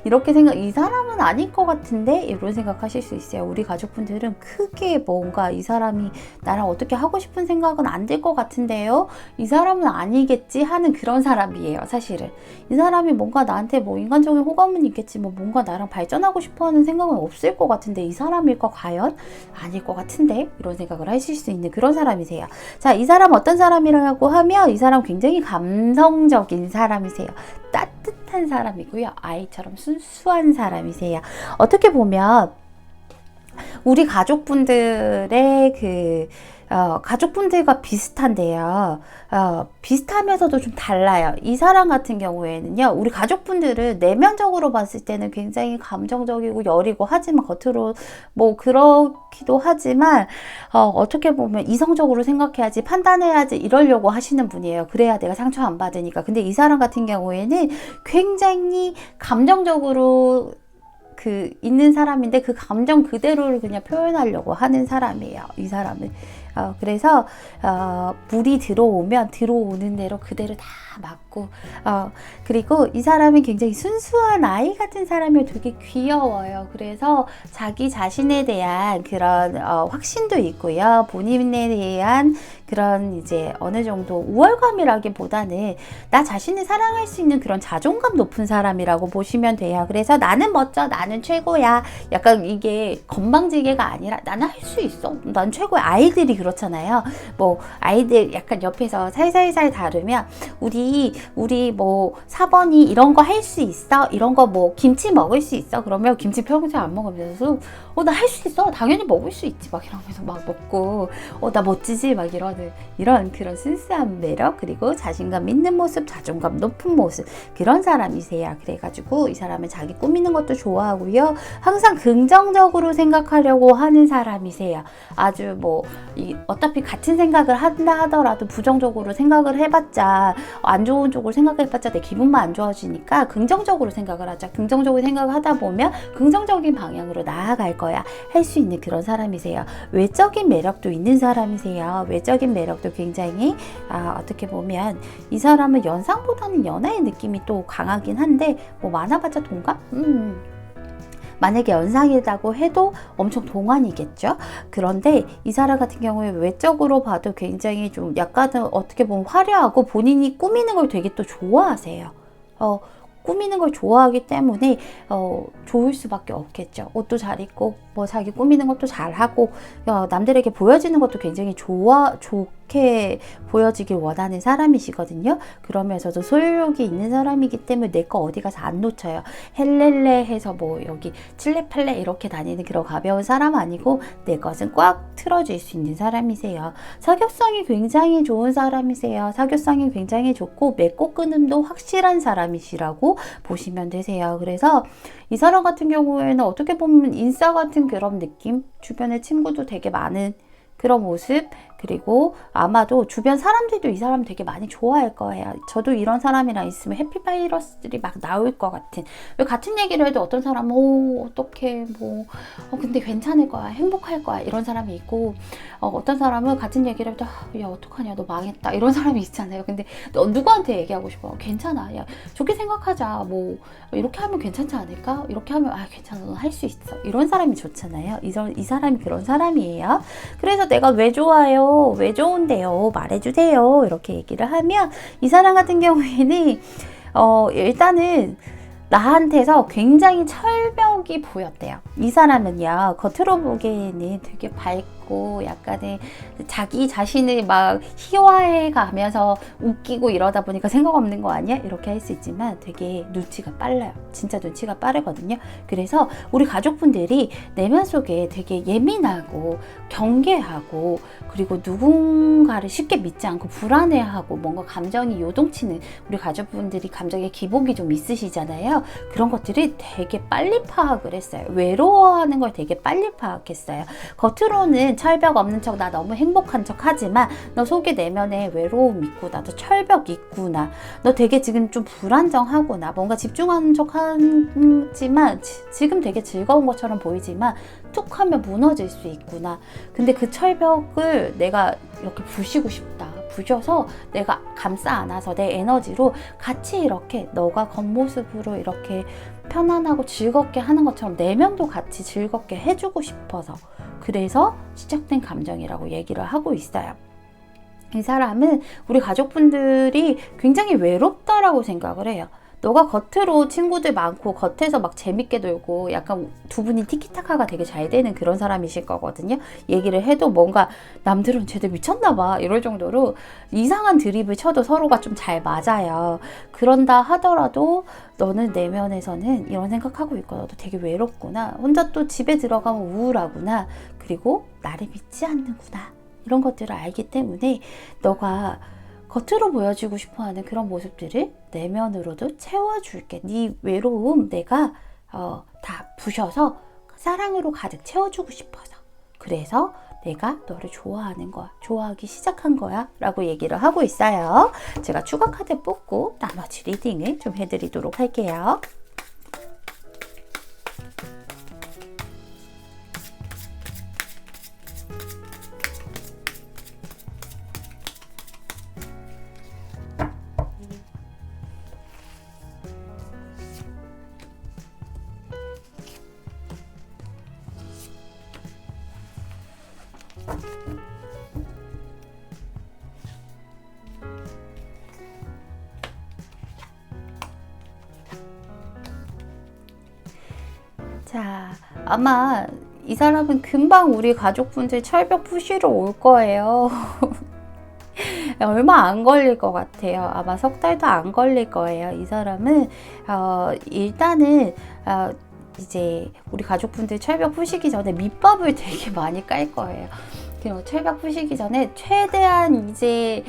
이렇게 이 사람은 아닐 것 같은데 이런 생각하실 수 있어요. 우리 가족분들은 크게 뭔가 이 사람이 나랑 어떻게 하고 싶은 생각은 안 들 것 같은데요, 이 사람은 아니겠지 하는 그런 사람이에요. 사실은 이 사람이 뭔가 나한테 인간적인 호감은 있겠지, 뭔가 나랑 발전하고 싶어 하는 생각은 없을 것 같은데 이 사람일까 과연? 아닐 것 같은데 이런 생각을 하실 수 있는 그런 사람이세요. 자, 이 사람 어떤 사람이라고 하면 이 사람 굉장히 감성적인 사람이세요. 따뜻한 사람이고요. 아이처럼 순수한 사람이세요. 어떻게 보면 우리 가족분들의 가족분들과 비슷한데요. 비슷하면서도 좀 달라요. 이 사람 같은 경우에는요, 우리 가족분들은 내면적으로 봤을 때는 굉장히 감정적이고 여리고 하지만 겉으로 그렇기도 하지만 어떻게 보면 이성적으로 생각해야지, 판단해야지 이러려고 하시는 분이에요. 그래야 내가 상처 안 받으니까. 근데 이 사람 같은 경우에는 굉장히 감정적으로 있는 사람인데 그 감정 그대로를 그냥 표현하려고 하는 사람이에요. 이 사람은. 그래서 물이 들어오면 들어오는 대로 그대로 다 맞고, 그리고 이 사람이 굉장히 순수한 아이 같은 사람이 되게 귀여워요. 그래서 자기 자신에 대한 그런 확신도 있고요. 본인에 대한 그런 이제 어느 정도 우월감이라기보다는 나 자신을 사랑할 수 있는 그런 자존감 높은 사람이라고 보시면 돼요. 그래서 나는 멋져, 나는 최고야. 약간 이게 건방지게가 아니라 나는 할 수 있어, 난 최고야. 아이들이 그렇잖아요. 아이들 약간 옆에서 살살살 다루면 우리 4번이 이런 거 할 수 있어? 이런 거 김치 먹을 수 있어? 그러면 김치 평소에 안 먹으면서 나 할 수 있어, 당연히 먹을 수 있지 막 이러면서 막 먹고 나 멋지지 막 이런 그런 순수한 매력, 그리고 자신감 있는 모습, 자존감 높은 모습, 그런 사람이세요. 그래가지고 이 사람은 자기 꾸미는 것도 좋아하고요, 항상 긍정적으로 생각하려고 하는 사람이세요. 아주 어차피 같은 생각을 한다 하더라도 부정적으로 생각을 해봤자 안 좋은 쪽으로 생각해봤자 내 기분만 안 좋아지니까 긍정적으로 생각을 하자. 긍정적으로 생각을 하다 보면 긍정적인 방향으로 나아갈 거야. 할 수 있는 그런 사람이세요. 외적인 매력도 있는 사람이세요. 외적인 매력도 굉장히 어떻게 보면 이 사람은 연상보다는 연하의 느낌이 또 강하긴 한데 뭐 많아봤자 동감? 만약에 연상이라고 해도 엄청 동안이겠죠. 그런데 이 사람 같은 경우에 외적으로 봐도 굉장히 좀 약간은 어떻게 보면 화려하고 본인이 꾸미는 걸 되게 또 좋아하세요. 꾸미는 걸 좋아하기 때문에 좋을 수밖에 없겠죠. 옷도 잘 입고 뭐 자기 꾸미는 것도 잘하고 남들에게 보여지는 것도 굉장히 좋게 보여지길 원하는 사람이시거든요. 그러면서도 소유욕이 있는 사람이기 때문에 내 거 어디 가서 안 놓쳐요. 헬렐레 해서 뭐 여기 칠레팔레 이렇게 다니는 그런 가벼운 사람 아니고 내 것은 꽉 틀어줄 수 있는 사람이세요. 사교성이 굉장히 좋은 사람이세요. 사교성이 굉장히 좋고 맺고 끊음도 확실한 사람이시라고 보시면 되세요. 그래서 이 사람 같은 경우에는 어떻게 보면 인싸 같은 그런 느낌, 주변에 친구도 되게 많은 그런 모습, 그리고 아마도 주변 사람들도 이 사람 되게 많이 좋아할 거예요. 저도 이런 사람이랑 있으면 해피바이러스들이 막 나올 것 같은. 왜 같은 얘기를 해도 어떤 사람은 어떡해 뭐 근데 괜찮을 거야, 행복할 거야 이런 사람이 있고 어떤 사람은 같은 얘기를 해도 야 어떡하냐 너 망했다 이런 사람이 있잖아요. 근데 너 누구한테 얘기하고 싶어? 괜찮아, 야 좋게 생각하자, 뭐 이렇게 하면 괜찮지 않을까? 이렇게 하면 괜찮아, 넌 할 수 있어, 이런 사람이 좋잖아요. 이 사람이 그런 사람이에요. 그래서 내가 왜 좋아요? 왜 좋은데요? 말해주세요. 이렇게 얘기를 하면 이 사람 같은 경우에는 일단은 나한테서 굉장히 철벽이 보였대요. 이 사람은요, 겉으로 보기에는 되게 밝고 약간의 자기 자신을 막 희화해 가면서 웃기고 이러다 보니까 생각 없는 거 아니야? 이렇게 할 수 있지만 되게 눈치가 빨라요. 진짜 눈치가 빠르거든요. 그래서 우리 가족분들이 내면 속에 되게 예민하고 경계하고 그리고 누군가를 쉽게 믿지 않고 불안해하고 뭔가 감정이 요동치는 우리 가족분들이 감정의 기복이 좀 있으시잖아요. 그런 것들이 되게 빨리 파악을 했어요. 외로워하는 걸 되게 빨리 파악했어요. 겉으로는 철벽 없는 척, 나 너무 행복한 척 하지만 너 속에 내면에 외로움 있구나, 너 철벽 있구나, 너 되게 지금 좀 불안정하구나, 뭔가 집중하는 척 하지만 지금 되게 즐거운 것처럼 보이지만 툭 하면 무너질 수 있구나. 근데 그 철벽을 내가 이렇게 부시고 싶다. 부셔서 내가 감싸 안아서 내 에너지로 같이 이렇게 너가 겉모습으로 이렇게 편안하고 즐겁게 하는 것처럼 내면도 같이 즐겁게 해주고 싶어서, 그래서 시작된 감정이라고 얘기를 하고 있어요. 이 사람은 우리 가족분들이 굉장히 외롭다라고 생각을 해요. 너가 겉으로 친구들 많고 겉에서 막 재밌게 놀고 약간 두 분이 티키타카가 되게 잘 되는 그런 사람이실 거거든요. 얘기를 해도 뭔가 남들은 쟤들 미쳤나 봐 이럴 정도로 이상한 드립을 쳐도 서로가 좀 잘 맞아요. 그런다 하더라도 너는 내면에서는 이런 생각하고 있고 너도 되게 외롭구나, 혼자 또 집에 들어가면 우울하구나, 그리고 나를 믿지 않는구나, 이런 것들을 알기 때문에 너가 겉으로 보여주고 싶어하는 그런 모습들을 내면으로도 채워줄게. 네 외로움 내가 다 부셔서 사랑으로 가득 채워주고 싶어서, 그래서 내가 너를 좋아하는 거야, 좋아하기 시작한 거야 라고 얘기를 하고 있어요. 제가 추가 카드 뽑고 나머지 리딩을 좀 해드리도록 할게요. 자, 아마 이 사람은 금방 우리 가족분들 철벽 푸시러 올 거예요. 얼마 안 걸릴 것 같아요. 아마 석 달도 안 걸릴 거예요. 이 사람은 일단은 이제 우리 가족분들 철벽 푸시기 전에 밑밥을 되게 많이 깔 거예요. 철벽 푸시기 전에 최대한 이제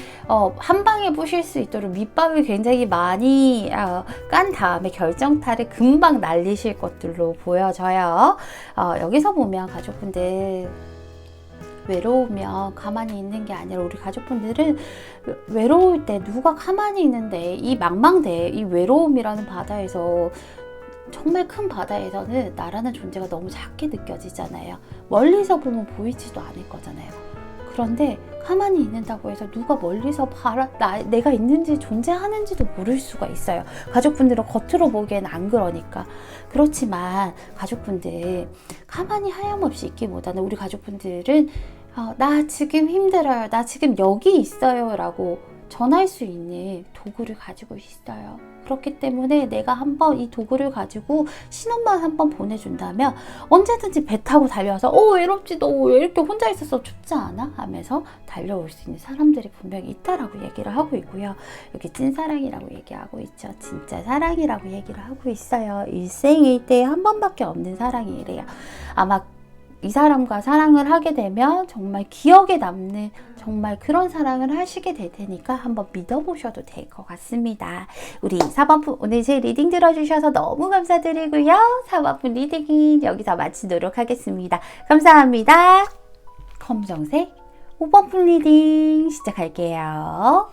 한 방에 푸실 수 있도록 밑밥을 굉장히 많이 깐 다음에 결정타를 금방 날리실 것들로 보여져요. 여기서 보면 가족분들 외로우면 가만히 있는 게 아니라 우리 가족분들은 외로울 때 누가 가만히 있는데 이 망망대해 이 외로움이라는 바다에서 정말 큰 바다에서는 나라는 존재가 너무 작게 느껴지잖아요. 멀리서 보면 보이지도 않을 거잖아요. 그런데 가만히 있는다고 해서 누가 멀리서 내가 있는지 존재하는지도 모를 수가 있어요. 가족분들은 겉으로 보기엔 안 그러니까. 그렇지만 가족분들 가만히 하염없이 있기보다는 우리 가족분들은 나 지금 힘들어요. 나 지금 여기 있어요. 라고 전할 수 있는 도구를 가지고 있어요. 그렇기 때문에 내가 한번 이 도구를 가지고 신호만 한번 보내준다면 언제든지 배 타고 달려와서 외롭지 너 왜 이렇게 혼자 있어서 춥지 않아? 하면서 달려올 수 있는 사람들이 분명히 있다라고 얘기를 하고 있고요. 여기 찐사랑이라고 얘기하고 있죠. 진짜 사랑이라고 얘기를 하고 있어요. 일생일 때 한 번밖에 없는 사랑이래요. 아마 이 사람과 사랑을 하게 되면 정말 기억에 남는 정말 그런 사랑을 하시게 될 테니까 한번 믿어보셔도 될 것 같습니다. 우리 4번분 오늘 제 리딩 들어주셔서 너무 감사드리고요. 4번분 리딩은 여기서 마치도록 하겠습니다. 감사합니다. 검정색 5번분 리딩 시작할게요.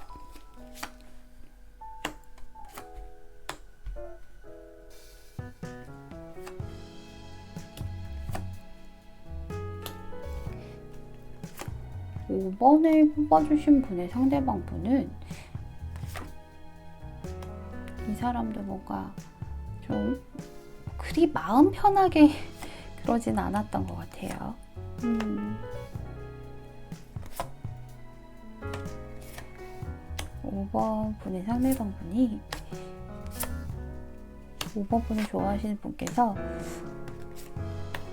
오 5번을 뽑아주신 분의 상대방 분은 이 사람도 뭔가 좀 그리 마음 편하게 그러진 않았던 것 같아요. 5번 분의 상대방 분이 5번 분을 좋아하시는 분께서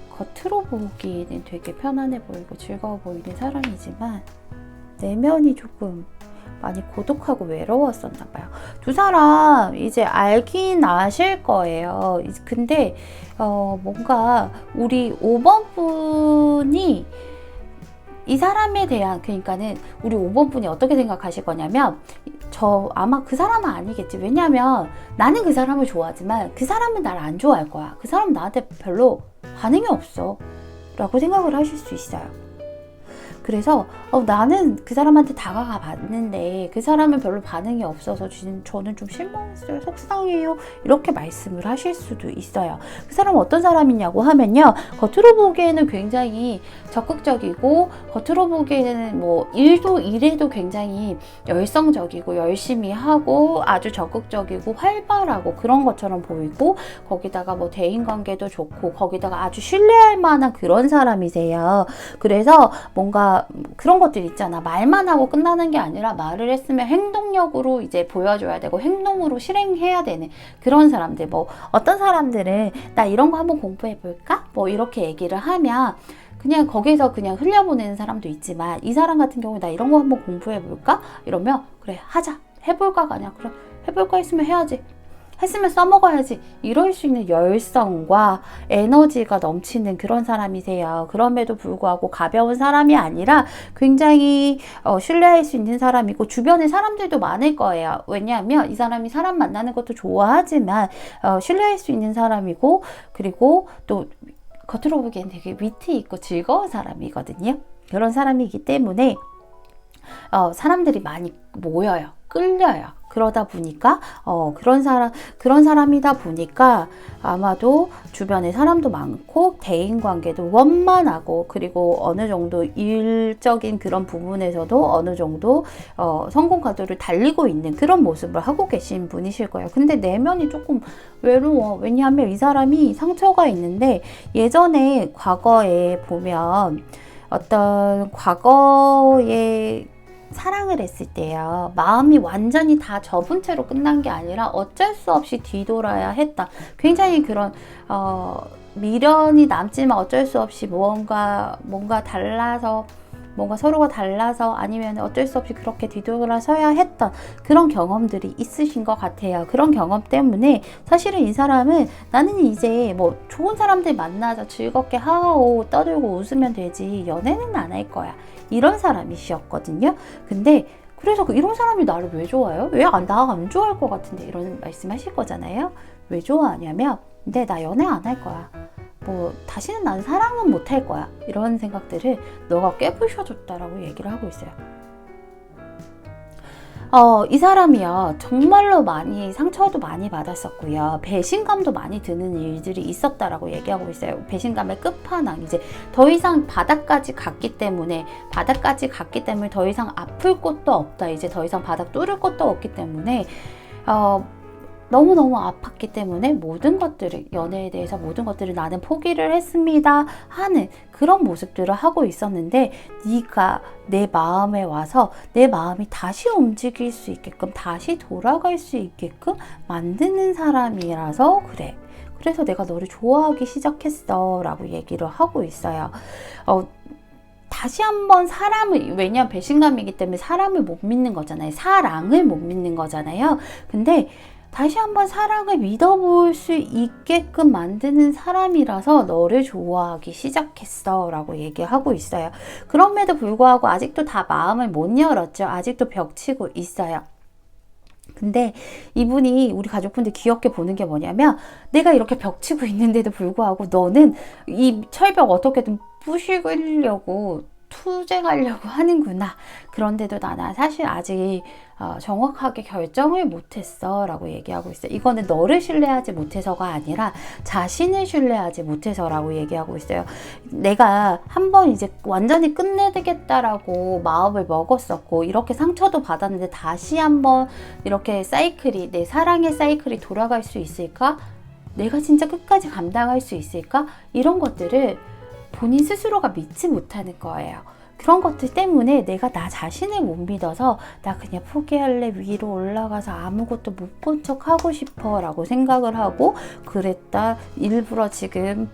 겉으로 보기에는 되게 편안해 보이고 즐거워 보이는 사람이지만 내면이 조금 많이 고독하고 외로웠었나 봐요. 두 사람 이제 알긴 아실 거예요. 근데 뭔가 우리 5번 분이 이 사람에 대한 그러니까는 우리 5번 분이 어떻게 생각하실 거냐면 아마 그 사람은 아니겠지. 왜냐면 나는 그 사람을 좋아하지만 그 사람은 나를 안 좋아할 거야. 그 사람은 나한테 별로 반응이 없어 라고 생각을 하실 수 있어요. 그래서 나는 그 사람한테 다가가 봤는데 그 사람은 별로 반응이 없어서 저는 좀 실망했어요. 속상해요. 이렇게 말씀을 하실 수도 있어요. 그 사람은 어떤 사람이냐고 하면요. 겉으로 보기에는 굉장히 적극적이고 겉으로 보기에는 뭐 일해도 굉장히 열성적이고 열심히 하고 아주 적극적이고 활발하고 그런 것처럼 보이고 거기다가 뭐 대인관계도 좋고 거기다가 아주 신뢰할 만한 그런 사람이세요. 그래서 뭔가 그런 것들 있잖아. 말만 하고 끝나는 게 아니라 말을 했으면 행동력으로 이제 보여줘야 되고 행동으로 실행해야 되는 그런 사람들. 뭐 어떤 사람들은 나 이런 거 한번 공부해 볼까? 뭐 이렇게 얘기를 하면 그냥 거기서 그냥 흘려보내는 사람도 있지만 이 사람 같은 경우에 나 이런 거 한번 공부해 볼까? 이러면 그래 하자. 해볼까가 아니라 그래 해볼까 했으면 해야지. 했으면 써먹어야지. 이럴 수 있는 열성과 에너지가 넘치는 그런 사람이세요. 그럼에도 불구하고 가벼운 사람이 아니라 굉장히 신뢰할 수 있는 사람이고 주변에 사람들도 많을 거예요. 왜냐하면 이 사람이 사람 만나는 것도 좋아하지만 신뢰할 수 있는 사람이고 그리고 또 겉으로 보기엔 되게 위트 있고 즐거운 사람이거든요. 그런 사람이기 때문에 사람들이 많이 모여요. 끌려요. 그러다 보니까 그런 사람이다 보니까 아마도 주변에 사람도 많고 대인 관계도 원만하고 그리고 어느 정도 일적인 그런 부분에서도 어느 정도 성공 가도를 달리고 있는 그런 모습을 하고 계신 분이실 거예요. 근데 내면이 조금 외로워. 왜냐하면 이 사람이 상처가 있는데 예전에 과거에 보면 어떤 과거에 사랑을 했을 때요. 마음이 완전히 다 접은 채로 끝난 게 아니라 어쩔 수 없이 뒤돌아야 했다. 굉장히 그런 미련이 남지만 어쩔 수 없이 뭔가 달라서 뭔가 서로가 달라서 아니면 어쩔 수 없이 그렇게 뒤돌아서야 했던 그런 경험들이 있으신 것 같아요. 그런 경험 때문에 사실은 이 사람은 나는 이제 뭐 좋은 사람들 만나서 즐겁게 하고 떠들고 웃으면 되지 연애는 안 할 거야. 이런 사람이셨거든요. 근데 그래서 이런 사람이 나를 왜 좋아해요? 왜 나 안 좋아할 것 같은데 이런 말씀 하실 거잖아요. 왜 좋아하냐면 근데 나 연애 안 할 거야. 뭐 다시는 난 사랑은 못할 거야, 이런 생각들을 너가 깨부셔줬다라고 얘기를 하고 있어요. 이 사람이요, 정말로 많이 상처도 많이 받았었고요, 배신감도 많이 드는 일들이 있었다라고 얘기하고 있어요. 배신감의 끝판왕, 이제 더 이상 바닥까지 갔기 때문에 더 이상 아플 곳도 없다, 이제 더 이상 바닥 뚫을 곳도 없기 때문에 너무너무 아팠기 때문에 모든 것들을, 연애에 대해서 모든 것들을 나는 포기를 했습니다 하는 그런 모습들을 하고 있었는데, 네가 내 마음에 와서 내 마음이 다시 움직일 수 있게끔, 다시 돌아갈 수 있게끔 만드는 사람이라서 그래. 그래서 내가 너를 좋아하기 시작했어 라고 얘기를 하고 있어요. 다시 한번 사람을, 왜냐면 배신감이기 때문에 사람을 못 믿는 거잖아요. 사랑을 못 믿는 거잖아요. 근데 다시 한번 사랑을 믿어볼 수 있게끔 만드는 사람이라서 너를 좋아하기 시작했어 라고 얘기하고 있어요. 그럼에도 불구하고 아직도 다 마음을 못 열었죠. 아직도 벽치고 있어요. 근데 이분이, 우리 가족분들 귀엽게 보는 게 뭐냐면, 내가 이렇게 벽치고 있는데도 불구하고 너는 이 철벽 어떻게든 부시려고 투쟁하려고 하는구나. 그런데도 나는 사실 아직 정확하게 결정을 못했어 라고 얘기하고 있어요. 이거는 너를 신뢰하지 못해서가 아니라 자신을 신뢰하지 못해서라고 얘기하고 있어요. 내가 한번 이제 완전히 끝내겠다라고 마음을 먹었었고, 이렇게 상처도 받았는데 다시 한번 이렇게 사이클이, 내 사랑의 사이클이 돌아갈 수 있을까? 내가 진짜 끝까지 감당할 수 있을까? 이런 것들을 본인 스스로가 믿지 못하는 거예요. 그런 것들 때문에 내가 나 자신을 못 믿어서 나 그냥 포기할래, 위로 올라가서 아무것도 못 본 척 하고 싶어 라고 생각을 하고 그랬다. 일부러 지금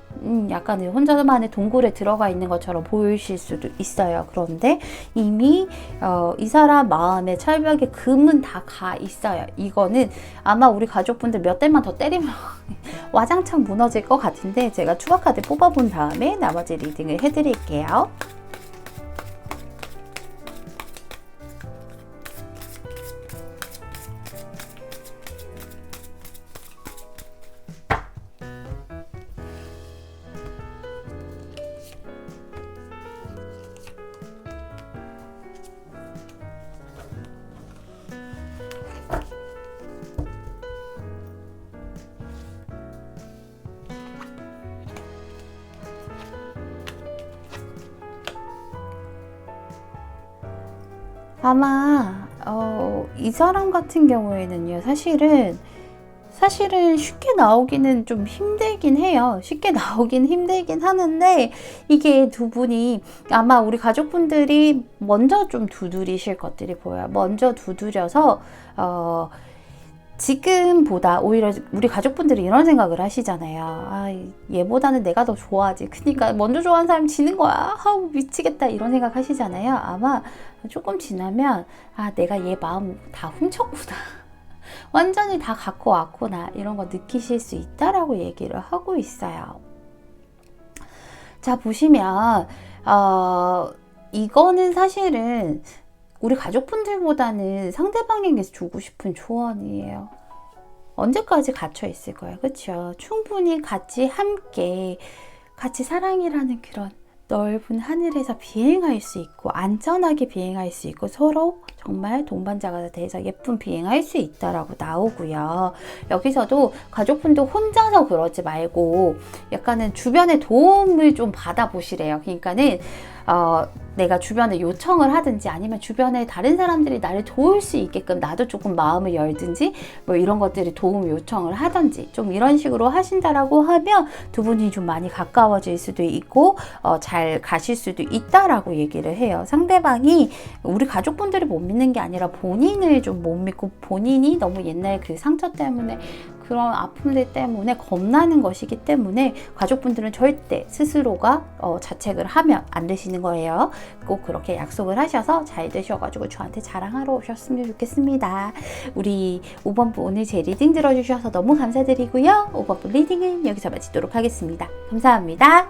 약간 혼자만의 동굴에 들어가 있는 것처럼 보이실 수도 있어요. 그런데 이미 이 사람 마음의 철벽에 금은 다 가 있어요. 이거는 아마 우리 가족분들 몇 대만 더 때리면 와장창 무너질 것 같은데, 제가 추가 카드 뽑아본 다음에 나머지 리딩을 해드릴게요. 아마 이 사람 같은 경우에는요, 사실은 쉽게 나오기는 좀 힘들긴 해요. 쉽게 나오긴 힘들긴 하는데, 이게 두 분이 아마 우리 가족분들이 먼저 좀 두드리실 것들이 보여요. 먼저 두드려서 지금보다 오히려 우리 가족분들이 이런 생각을 하시잖아요. 얘보다는 내가 더 좋아하지. 그러니까 먼저 좋아하는 사람 지는 거야. 아우 미치겠다, 이런 생각 하시잖아요. 아마 조금 지나면 내가 얘 마음 다 훔쳤구나. 완전히 다 갖고 왔구나. 이런 거 느끼실 수 있다라고 얘기를 하고 있어요. 자, 보시면 이거는 사실은 우리 가족분들보다는 상대방에게 주고 싶은 조언이에요. 언제까지 갇혀 있을 거예요. 그렇죠? 충분히 같이 함께 같이 사랑이라는 그런 넓은 하늘에서 비행할 수 있고, 안전하게 비행할 수 있고, 서로 정말 동반자가 돼서 예쁜 비행할 수 있다라고 나오고요. 여기서도 가족분들 혼자서 그러지 말고 약간은 주변의 도움을 좀 받아보시래요. 그러니까는 내가 주변에 요청을 하든지, 아니면 주변에 다른 사람들이 나를 도울 수 있게끔 나도 조금 마음을 열든지, 뭐 이런 것들이 도움 요청을 하든지, 좀 이런 식으로 하신다라고 하면 두 분이 좀 많이 가까워질 수도 있고 잘 가실 수도 있다라고 얘기를 해요. 상대방이 우리 가족분들이 못 믿는 게 아니라 본인을 좀 못 믿고, 본인이 너무 옛날 그 상처 때문에, 그런 아픔들 때문에 겁나는 것이기 때문에 가족분들은 절대 스스로가 자책을 하면 안 되시는 거예요. 꼭 그렇게 약속을 하셔서 잘 되셔가지고 저한테 자랑하러 오셨으면 좋겠습니다. 우리 5번부 오늘 제 리딩 들어주셔서 너무 감사드리고요. 5번부 리딩은 여기서 마치도록 하겠습니다. 감사합니다.